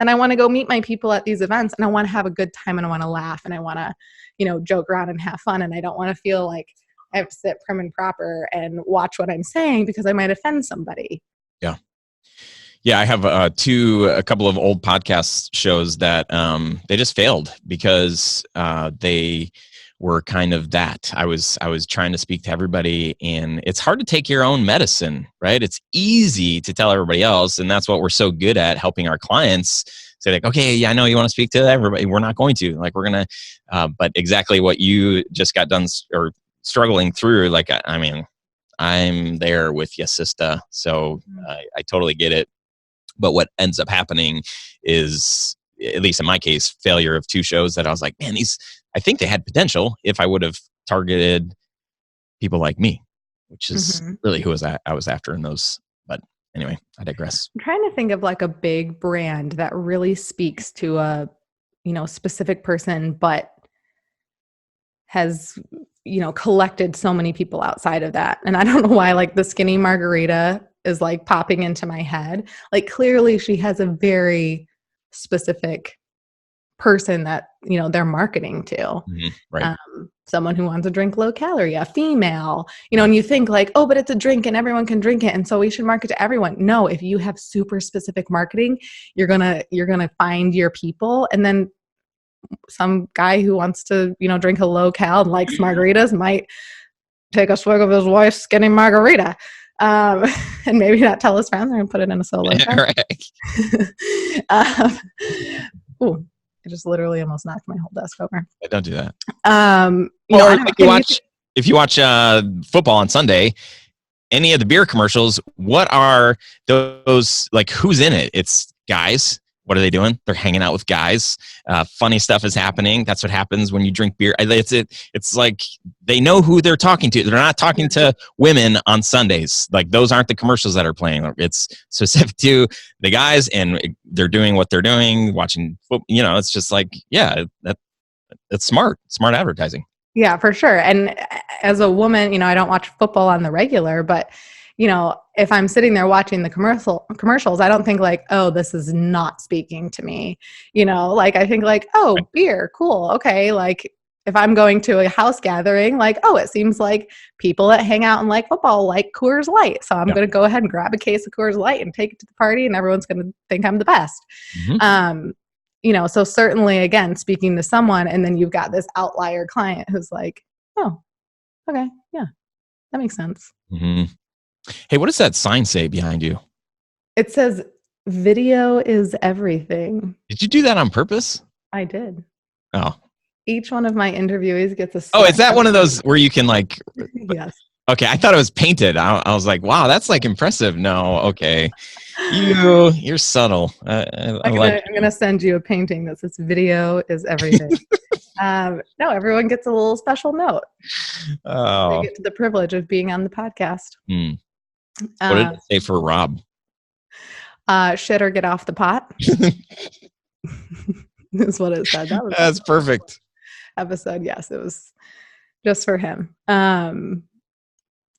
And I want to go meet my people at these events, and I want to have a good time, and I want to laugh, and I want to, joke around and have fun. And I don't want to feel like I have to sit prim and proper and watch what I'm saying because I might offend somebody. Yeah. Yeah, I have a couple of old podcast shows that they just failed because they were kind of that. I was trying to speak to everybody, and it's hard to take your own medicine, right? It's easy to tell everybody else, and that's what we're so good at, helping our clients say, like, okay, yeah, I know you want to speak to everybody. We're not going to. Like, we're going to, but exactly what you just got done or struggling through, like, I mean, I'm there with you, sister. So I totally get it. But what ends up happening is, at least in my case, failure of 2 shows that I was like, man, I think they had potential if I would have targeted people like me, which is really who I was after in those. But anyway, I digress. I'm trying to think of like a big brand that really speaks to a, specific person, but has, collected so many people outside of that. And I don't know why, like, the skinny margarita is like popping into my head. Like, clearly she has a very specific person that, they're marketing to. Right. Someone who wants to drink low calorie, a female, and you think like, oh, but it's a drink and everyone can drink it, and so we should market to everyone. No, if you have super specific marketing, you're gonna find your people. And then some guy who wants to, drink a low cal and likes margaritas might take a swig of his wife's skinny margarita. And maybe not tell his friends and put it in a solo. Ooh, I just literally almost knocked my whole desk over. Yeah, don't do that. If you watch football on Sunday, any of the beer commercials, what are those, like, who's in it? It's guys. What are they doing? They're hanging out with guys. Funny stuff is happening. That's what happens when you drink beer. It's like they know who they're talking to. They're not talking to women on Sundays. Like, those aren't the commercials that are playing. It's specific to the guys, and they're doing what they're doing, watching football. It's just like, yeah, that's smart advertising. Yeah, for sure. And as a woman, I don't watch football on the regular, but if I'm sitting there watching the commercials, I don't think like, oh, this is not speaking to me. Like, I think like, oh, beer, cool. Okay. Like, if I'm going to a house gathering, like, oh, it seems like people that hang out and like football like Coors Light. So I'm going to go ahead and grab a case of Coors Light and take it to the party, and everyone's going to think I'm the best. So certainly, again, speaking to someone, and then you've got this outlier client who's like, oh, okay. Yeah, that makes sense. Hey, what does that sign say behind you? It says, video is everything. Did you do that on purpose? I did. Oh. Each one of my interviews gets a... Oh, is that one of those where you can like... Yes. Okay, I thought it was painted. I was like, wow, that's like impressive. No, okay. You're subtle. I'm going to send you a painting that says, video is everything. No, everyone gets a little special note. Oh. They get to the privilege of being on the podcast. What did it say for Rob? Shit or get off the pot. Is what it said. That's perfect. Episode. Yes, it was just for him. I'm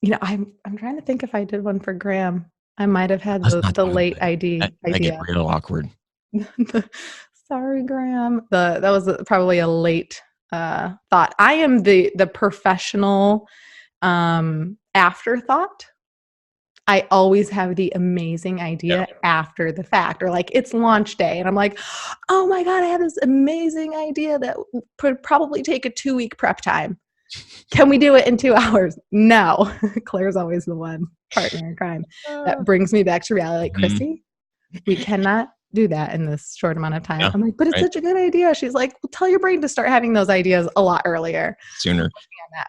trying to think if I did one for Graham. I might have had the late idea. I get real awkward. Sorry, Graham. That was probably a late thought. I am the professional afterthought. I always have the amazing idea after the fact, or like it's launch day and I'm like, oh my God, I have this amazing idea that would probably take a 2-week prep time. Can we do it in 2 hours? No. Claire's always the one partner in crime that brings me back to reality. Like, Chrissy, we cannot do that in this short amount of time. Yeah, I'm like, but it's such a good idea. She's like, well, tell your brain to start having those ideas a lot earlier. Sooner.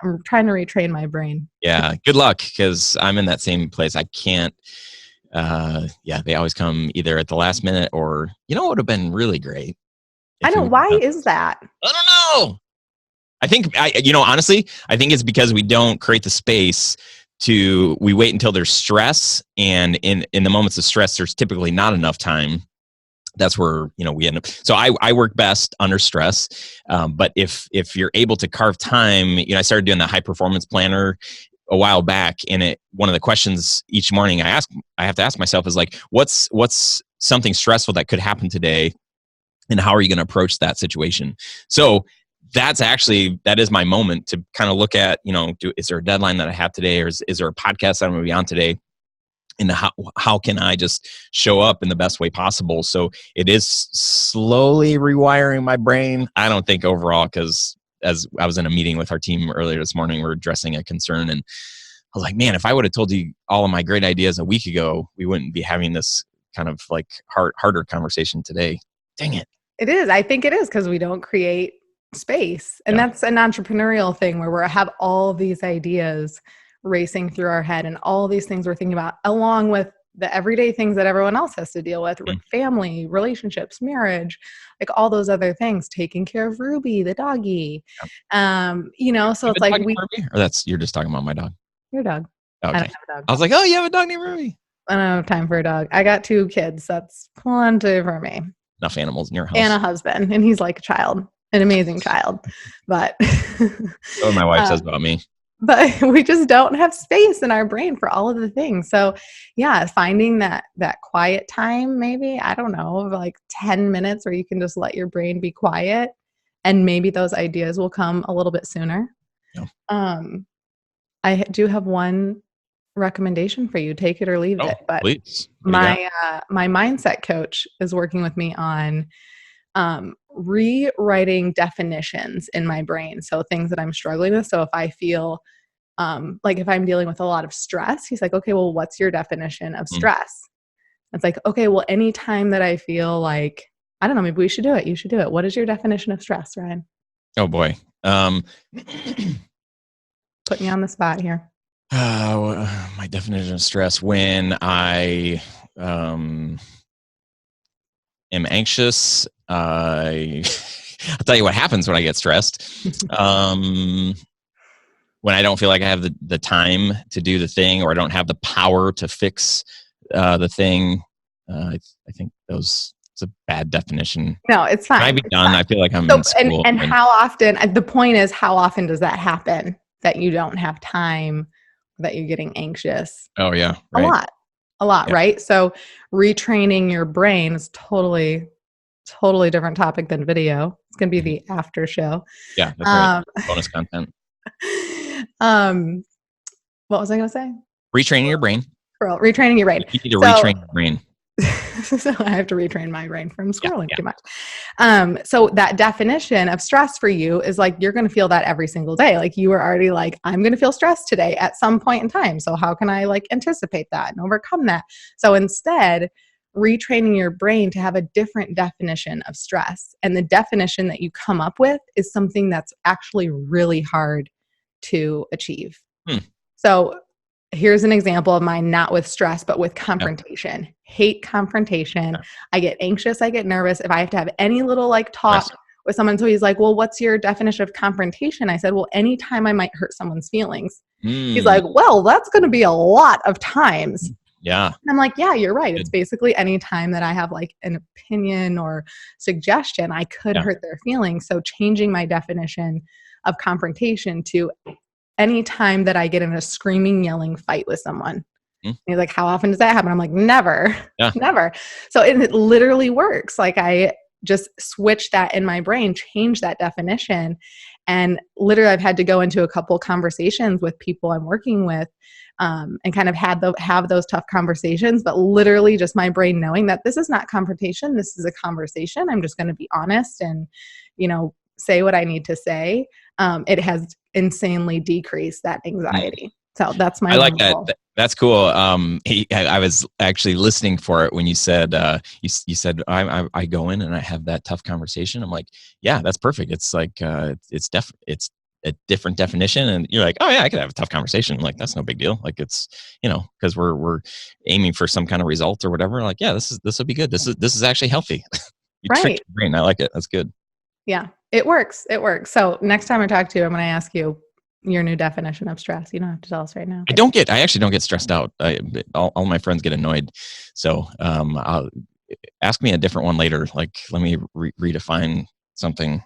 I'm trying to retrain my brain. Yeah. Good luck, because I'm in that same place. I can't. They always come either at the last minute or, it would have been really great. I know. Why is that? I don't know. I think, honestly, I think it's because we don't create the space we wait until there's stress. And in the moments of stress, there's typically not enough time. That's where, we end up. So I work best under stress. But if you're able to carve time, I started doing the high performance planner a while back. And one of the questions each morning I have to ask myself is like, what's something stressful that could happen today? And how are you going to approach that situation? So that is my moment to kind of look at, is there a deadline that I have today, or is there a podcast that I'm going to be on today? And how can I just show up in the best way possible? So it is slowly rewiring my brain. I don't think overall, because as I was in a meeting with our team earlier this morning, we're addressing a concern, and I was like, man, if I would have told you all of my great ideas a week ago, we wouldn't be having this kind of like harder conversation today. Dang it. It is. I think it is because we don't create space. And that's an entrepreneurial thing where we have all these ideas racing through our head and all these things we're thinking about, along with the everyday things that everyone else has to deal with, family, relationships, marriage, like all those other things, taking care of Ruby, the doggy. So it's like you're just talking about my dog. Your dog. Okay. I don't have a dog. I was like, oh, you have a dog named Ruby. I don't have time for a dog. I got 2 kids. That's plenty for me. Enough animals in your house. And a husband. And he's like a child, an amazing child. But what my wife says about me. But we just don't have space in our brain for all of the things. So yeah, finding that quiet time, maybe, I don't know, like 10 minutes where you can just let your brain be quiet, and maybe those ideas will come a little bit sooner. Yeah. I do have one recommendation for you. Take it or leave it. But please. My mindset coach is working with me on rewriting definitions in my brain. So things that I'm struggling with. So if I feel like if I'm dealing with a lot of stress, he's like, okay, well, what's your definition of stress? It's like, okay, well, anytime that I feel like, I don't know, maybe we should do it. You should do it. What is your definition of stress, Ryan? Oh boy. Put me on the spot here. My definition of stress, when I am anxious, I'll tell you what happens when I get stressed. When I don't feel like I have the time to do the thing, or I don't have the power to fix the thing, I think it's a bad definition. No, it's fine. Can I be done? I feel like I'm in school. And how often, the point is, how often does that happen, that you don't have time, that you're getting anxious? Oh yeah. Right. A lot, yeah. Right? So retraining your brain is totally different topic than video. It's going to be the after show. Yeah, that's right. Bonus content. What was I going to say? Retraining your brain. Girl, retraining your brain. You need to retrain your brain. So I have to retrain my brain from scrolling too much. So that definition of stress for you is like, you're going to feel that every single day. Like you were already like, I'm going to feel stressed today at some point in time. So how can I like anticipate that and overcome that? So instead, retraining your brain to have a different definition of stress. And the definition that you come up with is something that's actually really hard to achieve. So here's an example of mine, not with stress, but with confrontation. Yeah. Hate confrontation. Yeah. I get anxious. I get nervous. If I have to have any little like talk with someone. So he's like, well, what's your definition of confrontation? I said, well, anytime I might hurt someone's feelings. He's like, well, that's going to be a lot of times. Yeah. And I'm like, yeah, you're right. It's basically any time that I have like an opinion or suggestion, I could hurt their feelings. So changing my definition of confrontation to any time that I get in a screaming, yelling fight with someone. And he's like, how often does that happen? I'm like, never, never. So it literally works. Like I just switch that in my brain, change that definition. And literally I've had to go into a couple conversations with people I'm working with, and kind of have those tough conversations, but literally just my brain knowing that this is not confrontation, this is a conversation. I'm just going to be honest and, say what I need to say. It has insanely decreased that anxiety. So that's my I like goal. that. That's cool. I was actually listening for it when you said you said I go in and I have that tough conversation. I'm like, yeah, that's perfect. It's like it's a different definition, and you're like, oh yeah, I could have a tough conversation. Like that's no big deal. Like it's because we're aiming for some kind of result or whatever. Like yeah, this will be good. This is actually healthy. You tricked your brain. I like it. That's good. Yeah, it works. It works. So next time I talk to you, I'm going to ask you your new definition of stress. You don't have to tell us right now. I actually don't get stressed out. All my friends get annoyed. So I'll ask me a different one later. Like, let me redefine something.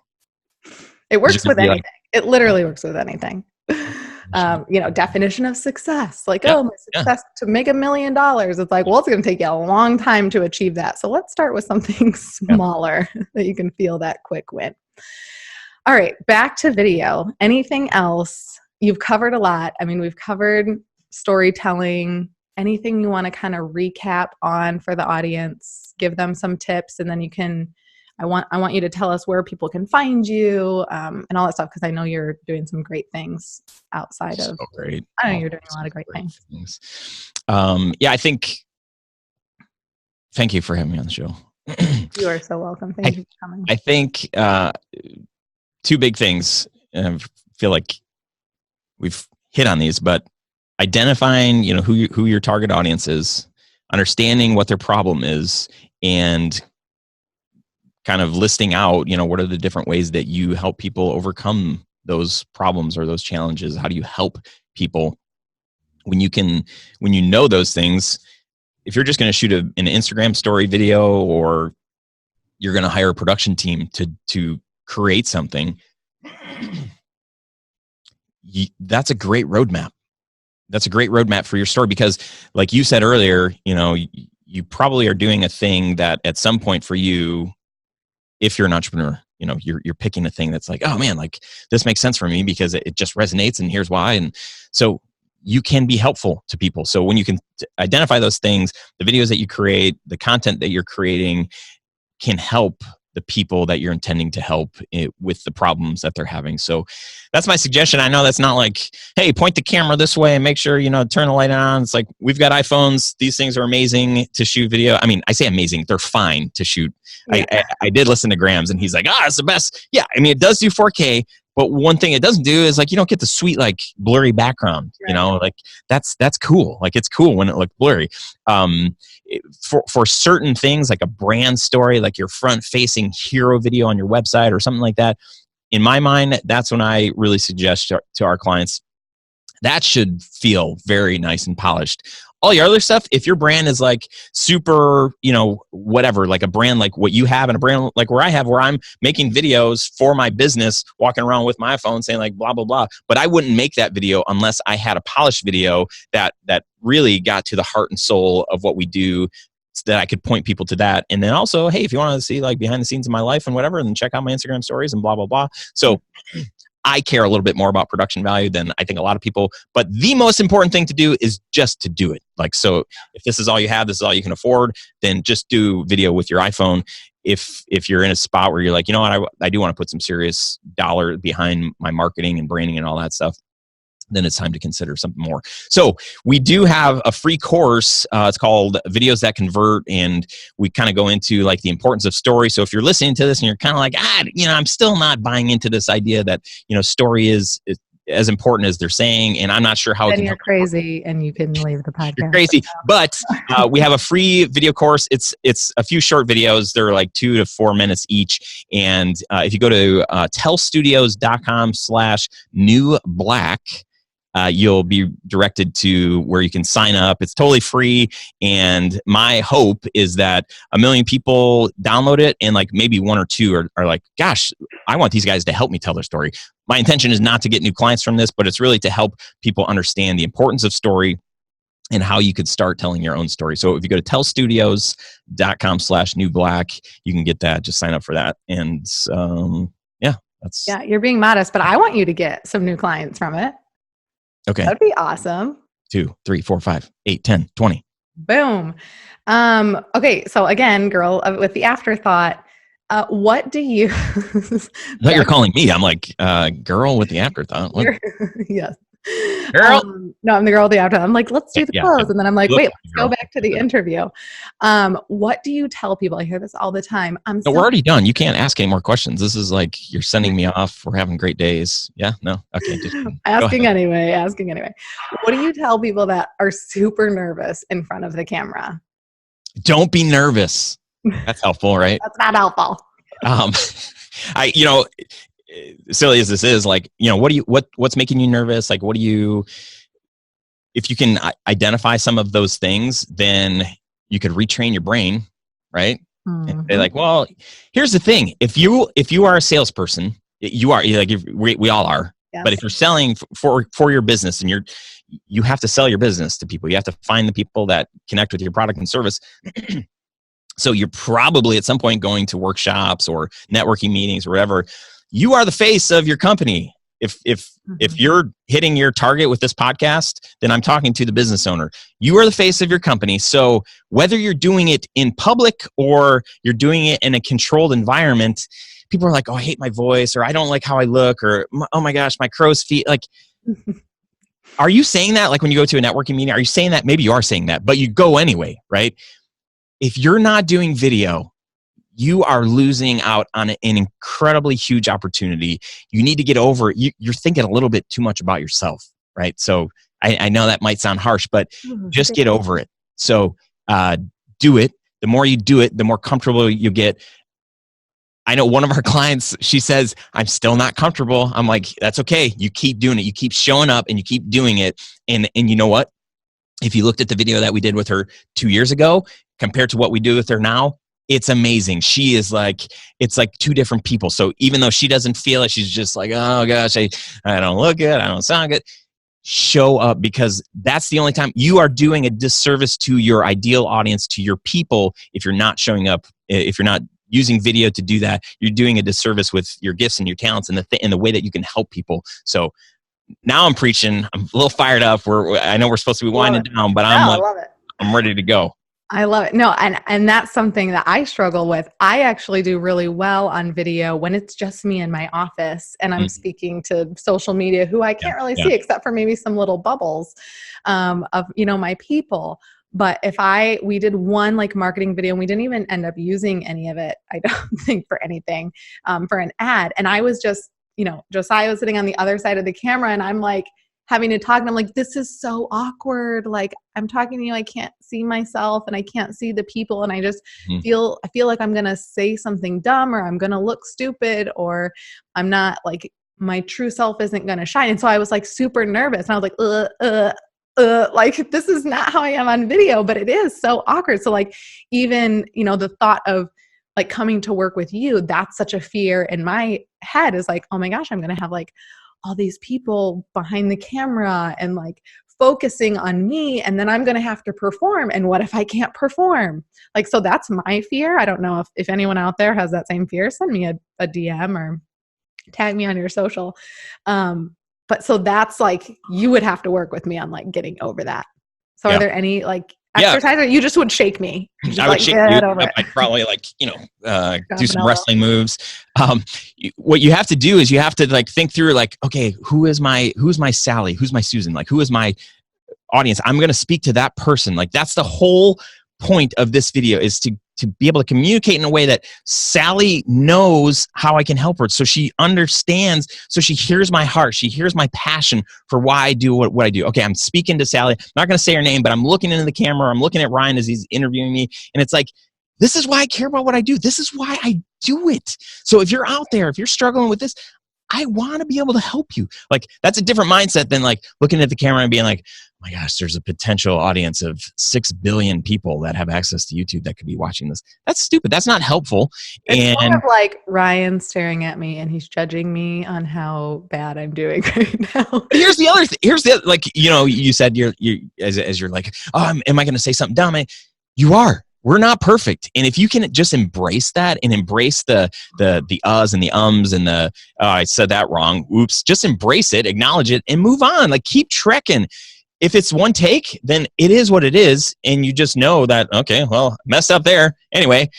It works with anything. It literally works with anything. Definition of success. Like, my success to make $1 million. It's like, well, it's going to take you a long time to achieve that. So let's start with something smaller that you can feel that quick win. All right, back to video. Anything else? You've covered a lot. I mean, we've covered storytelling. Anything you want to kind of recap on for the audience? Give them some tips, and then you can. I want you to tell us where people can find you, and all that stuff, because I know you're doing some great things outside of. So great. I know you're doing a lot of great things. I think. Thank you for having me on the show. You are so welcome. Thank you for coming. I think two big things. I feel like we've hit on these, but identifying, who your target audience is, understanding what their problem is, and kind of listing out, what are the different ways that you help people overcome those problems or those challenges? How do you help people? When you know those things, if you're just going to shoot an Instagram story video, or you're going to hire a production team to create something, that's a great roadmap. That's a great roadmap for your story, because like you said earlier, you probably are doing a thing that at some point for you, if you're an entrepreneur, you're picking a thing that's like, oh man, like this makes sense for me because it just resonates, and here's why. And so you can be helpful to people. So when you can identify those things, the videos that you create, the content that you're creating can help the people that you're intending to help with the problems that they're having. So that's my suggestion. I know that's not like, hey, point the camera this way and make sure, turn the light on. It's like, we've got iPhones. These things are amazing to shoot video. I mean, I say amazing. They're fine to shoot. Yeah. I did listen to Graham's, and he's like, it's the best. Yeah. I mean, it does do 4K, but one thing it doesn't do is like, you don't get the sweet, like blurry background, right. Like that's cool. Like it's cool when it looks blurry. For certain things, like a brand story, like your front facing hero video on your website or something like that, in my mind, that's when I really suggest to our clients, that should feel very nice and polished. All your other stuff, if your brand is like super, whatever, like a brand like what you have, and a brand like where I'm making videos for my business, walking around with my iPhone saying like blah, blah, blah. But I wouldn't make that video unless I had a polished video that really got to the heart and soul of what we do, so that I could point people to that. And then also, hey, if you want to see like behind the scenes of my life and whatever, then check out my Instagram stories and blah, blah, blah. So I care a little bit more about production value than I think a lot of people, but the most important thing to do is just to do it. Like, so if this is all you have, this is all you can afford, then just do video with your iPhone. If you're in a spot where you're like, you know what, I do want to put some serious dollar behind my marketing and branding and all that stuff, then it's time to consider something more. So we do have a free course. It's called Videos That Convert. And we kind of go into like the importance of story. So if you're listening to this and you're kind of like, I'm still not buying into this idea that, story is as important as they're saying, and I'm not sure how. Then you're crazy, and you can leave the podcast. You're crazy, but we have a free video course. It's a few short videos. They're like 2 to 4 minutes each. And if you go to tellstudios.com/newblack, you'll be directed to where you can sign up. It's totally free. And my hope is that 1 million people download it, and like maybe 1 or 2 are like, gosh, I want these guys to help me tell their story. My intention is not to get new clients from this, but it's really to help people understand the importance of story and how you could start telling your own story. So if you go to tellstudios.com/newblack, you can get that. Just sign up for that. And That's Yeah, you're being modest, but I want you to get some new clients from it. okay. That'd be awesome. 2, 3, 4, 5, 8, 10, 20. Boom. Okay, so again, girl, with the afterthought, what do you? Now you're calling me. I'm like, girl with the afterthought. What? Yes. Girl. No, I'm the girl with the afterthought. I'm like, let's do the Yeah. close. And then I'm like, Look wait, like let's a go girl. back to the interview. What do you tell people? I hear this all the time. No, we're already done. You can't ask any more questions. This is like, you're sending me off. We're having great days. Yeah, no. Okay. Just asking anyway. What do you tell people that are super nervous in front of the camera? Don't be nervous. That's helpful, right? That's not helpful. Silly as this is, like, what's making you nervous? Like, if you can identify some of those things, then you could retrain your brain, right? And say like, well, here's the thing. If you are a salesperson, you are like, we all are. Yes. But if you're selling for your business, and you have to sell your business to people, you have to find the people that connect with your product and service. So you're probably at some point going to workshops or networking meetings or whatever. You are the face of your company. If you're hitting your target with this podcast, then I'm talking to the business owner. You are the face of your company. So whether you're doing it in public or you're doing it in a controlled environment, people are like, oh, I hate my voice, or I don't like how I look, or oh my gosh, my crow's feet. Like, are you saying that? Like when you go to a networking meeting, are you saying that? Maybe you are saying that, but you go anyway, right? If you're not doing video, you are losing out on an incredibly huge opportunity. You need to get over it. You're thinking a little bit too much about yourself, right? So I know that might sound harsh, but just get over it. So do it. The more you do it, the more comfortable you get. I know one of our clients, she says, I'm still not comfortable. I'm like, that's okay. You keep doing it. You keep showing up and you keep doing it. And you know what? If you looked at the video that we did with her 2 years ago compared to what we do with her now, it's amazing. She is like, it's like two different people. So even though she doesn't feel it, she's just like, oh gosh, I don't look good. I don't sound good. Show up, because that's the only time. You are doing a disservice to your ideal audience, to your people, if you're not showing up, if you're not using video to do that. You're doing a disservice with your gifts and your talents and the way that you can help people. So now I'm preaching. I'm a little fired up. I know we're supposed to be winding down, but I love it. I'm ready to go. I love it. No, and that's something that I struggle with. I actually do really well on video when it's just me in my office and I'm speaking to social media who I can't really see except for maybe some little bubbles of, my people. But if we did one like marketing video and we didn't even end up using any of it, I don't think for anything, for an ad. And I was just, Josiah was sitting on the other side of the camera and I'm like, having to talk, and I'm like, this is so awkward. Like, I'm talking to you, I can't see myself and I can't see the people, and I just feel like I'm gonna say something dumb, or I'm gonna look stupid, or I'm not like, my true self isn't gonna shine. And so I was like super nervous, and I was like, like this is not how I am on video, but it is so awkward. So like, even the thought of like coming to work with you, that's such a fear in my head, is like, oh my gosh, I'm gonna have like all these people behind the camera and like focusing on me, and then I'm going to have to perform. And what if I can't perform? Like, so that's my fear. I don't know if anyone out there has that same fear. Send me a DM or tag me on your social. But so that's like, you would have to work with me on like getting over that. So are there any like exercise, or you just would shake me? I would shake you. I'd probably like, do some wrestling moves. What you have to do is you have to like think through like, okay, who's my Sally? Who's my Susan? Like, who is my audience? I'm going to speak to that person. Like, that's the whole point of this video, is to be able to communicate in a way that Sally knows how I can help her. So she understands, so she hears my heart. She hears my passion for why I do what I do. Okay, I'm speaking to Sally. I'm not going to say her name, but I'm looking into the camera. I'm looking at Ryan as he's interviewing me. And it's like, this is why I care about what I do. This is why I do it. So if you're out there, if you're struggling with this, I want to be able to help you. Like, that's a different mindset than like looking at the camera and being like, oh my gosh, there's a potential audience of 6 billion people that have access to YouTube that could be watching this. That's stupid. That's not helpful. It's kind of like Ryan staring at me and he's judging me on how bad I'm doing right now. Here's the other like, you said you're as you're like, oh, am I going to say something dumb? You are. we're not perfect. And if you can just embrace that and embrace the uhs and the ums and the, oh, I said that wrong. Oops. Just embrace it, acknowledge it, and move on. Like, keep trekking. If it's one take, then it is what it is. And you just know that, okay, well, messed up there. Anyway.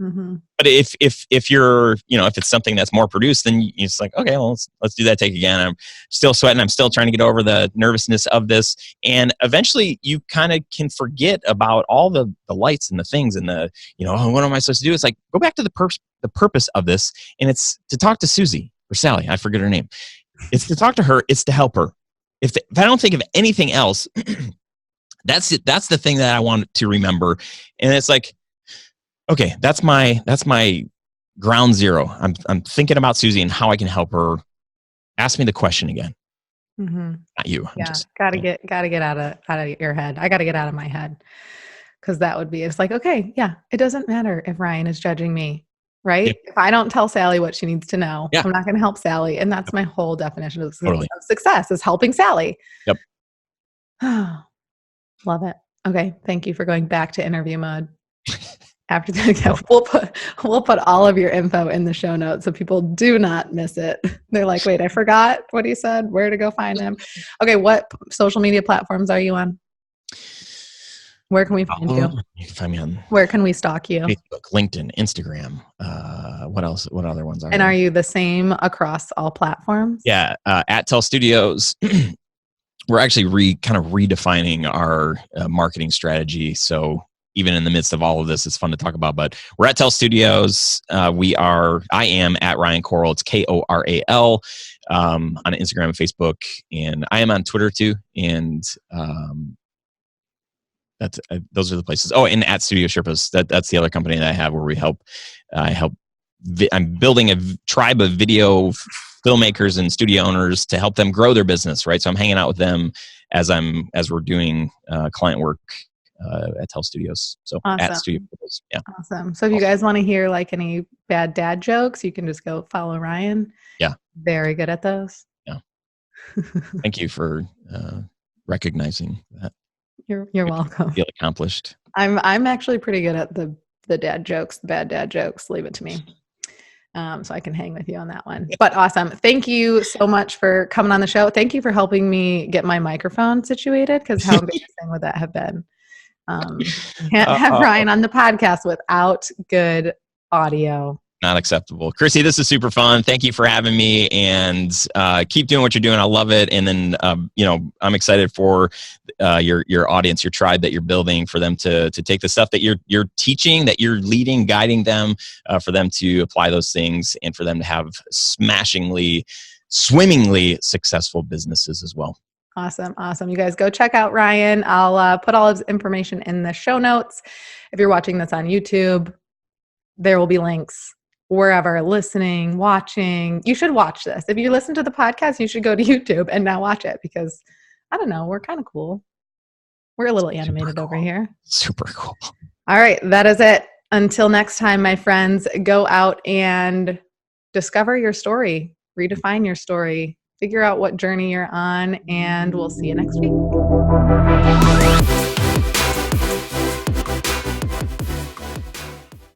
Mm-hmm. But if you're, if it's something that's more produced, then it's like, okay, well, let's do that take again. I'm still sweating. I'm still trying to get over the nervousness of this. And eventually you kind of can forget about all the lights and the things and the, oh, what am I supposed to do? It's like, go back to the purpose of this. And it's to talk to Susie or Sally. I forget her name. It's to talk to her. It's to help her. If I don't think of anything else, that's it. That's the thing that I want to remember. And it's like, okay, that's my ground zero. I'm thinking about Susie and how I can help her. Ask me the question again. Mm-hmm. Not you. Yeah, gotta get out of your head. I gotta get out of my head, because that would be. It's like, okay, yeah, it doesn't matter if Ryan is judging me, right? Yep. If I don't tell Sally what she needs to know, Yeah. I'm not going to help Sally, and that's my whole definition of Totally. success is helping Sally. Yep. Love it. Okay, thank you for going back to interview mode. After that, we'll put all of your info in the show notes so people do not miss it. They're like, wait, I forgot what he said, where to go find him. Okay, what social media platforms are you on? Where can we find you? You can find me on Where can we stalk you? Facebook, LinkedIn, Instagram. What else? What other ones are And there? are you the same across all platforms? Yeah, at Tell Studios. We're actually kind of redefining our marketing strategy. So even in the midst of all of this, it's fun to talk about. But we're at Tell Studios. I am at Ryan Koral. It's Koral on Instagram and Facebook, and I am on Twitter too. And those are the places. Oh, and at Studio Sherpas. That's the other company that I have where we help. I'm building a tribe of video filmmakers and studio owners to help them grow their business. Right, so I'm hanging out with them as we're doing client work at Tell Studios. So awesome. At Studio Sherpas. Yeah. Awesome. So if you guys want to hear like any bad dad jokes, you can just go follow Ryan. Yeah. Very good at those. Yeah. Thank you for recognizing that. You're welcome. Feel accomplished. I'm actually pretty good at the dad jokes, the bad dad jokes. Leave it to me. So I can hang with you on that one. But awesome. Thank you so much for coming on the show. Thank you for helping me get my microphone situated, because how embarrassing would that have been? Can't have Ryan on the podcast without good audio. Not acceptable. Chrissy, this is super fun. Thank you for having me, and keep doing what you're doing. I love it. And then, I'm excited for your audience, your tribe that you're building, for them to take the stuff that you're teaching, that you're leading, guiding them, for them to apply those things, and for them to have swimmingly successful businesses as well. Awesome. You guys go check out Ryan. I'll put all his information in the show notes. If you're watching this on YouTube, there will be links. Wherever, listening, watching, you should watch this. If you listen to the podcast, you should go to YouTube and now watch it, because I don't know, we're kind of cool. We're a little animated over here. Super cool. All right, that is it. Until next time, my friends, go out and discover your story, redefine your story, figure out what journey you're on, and we'll see you next week.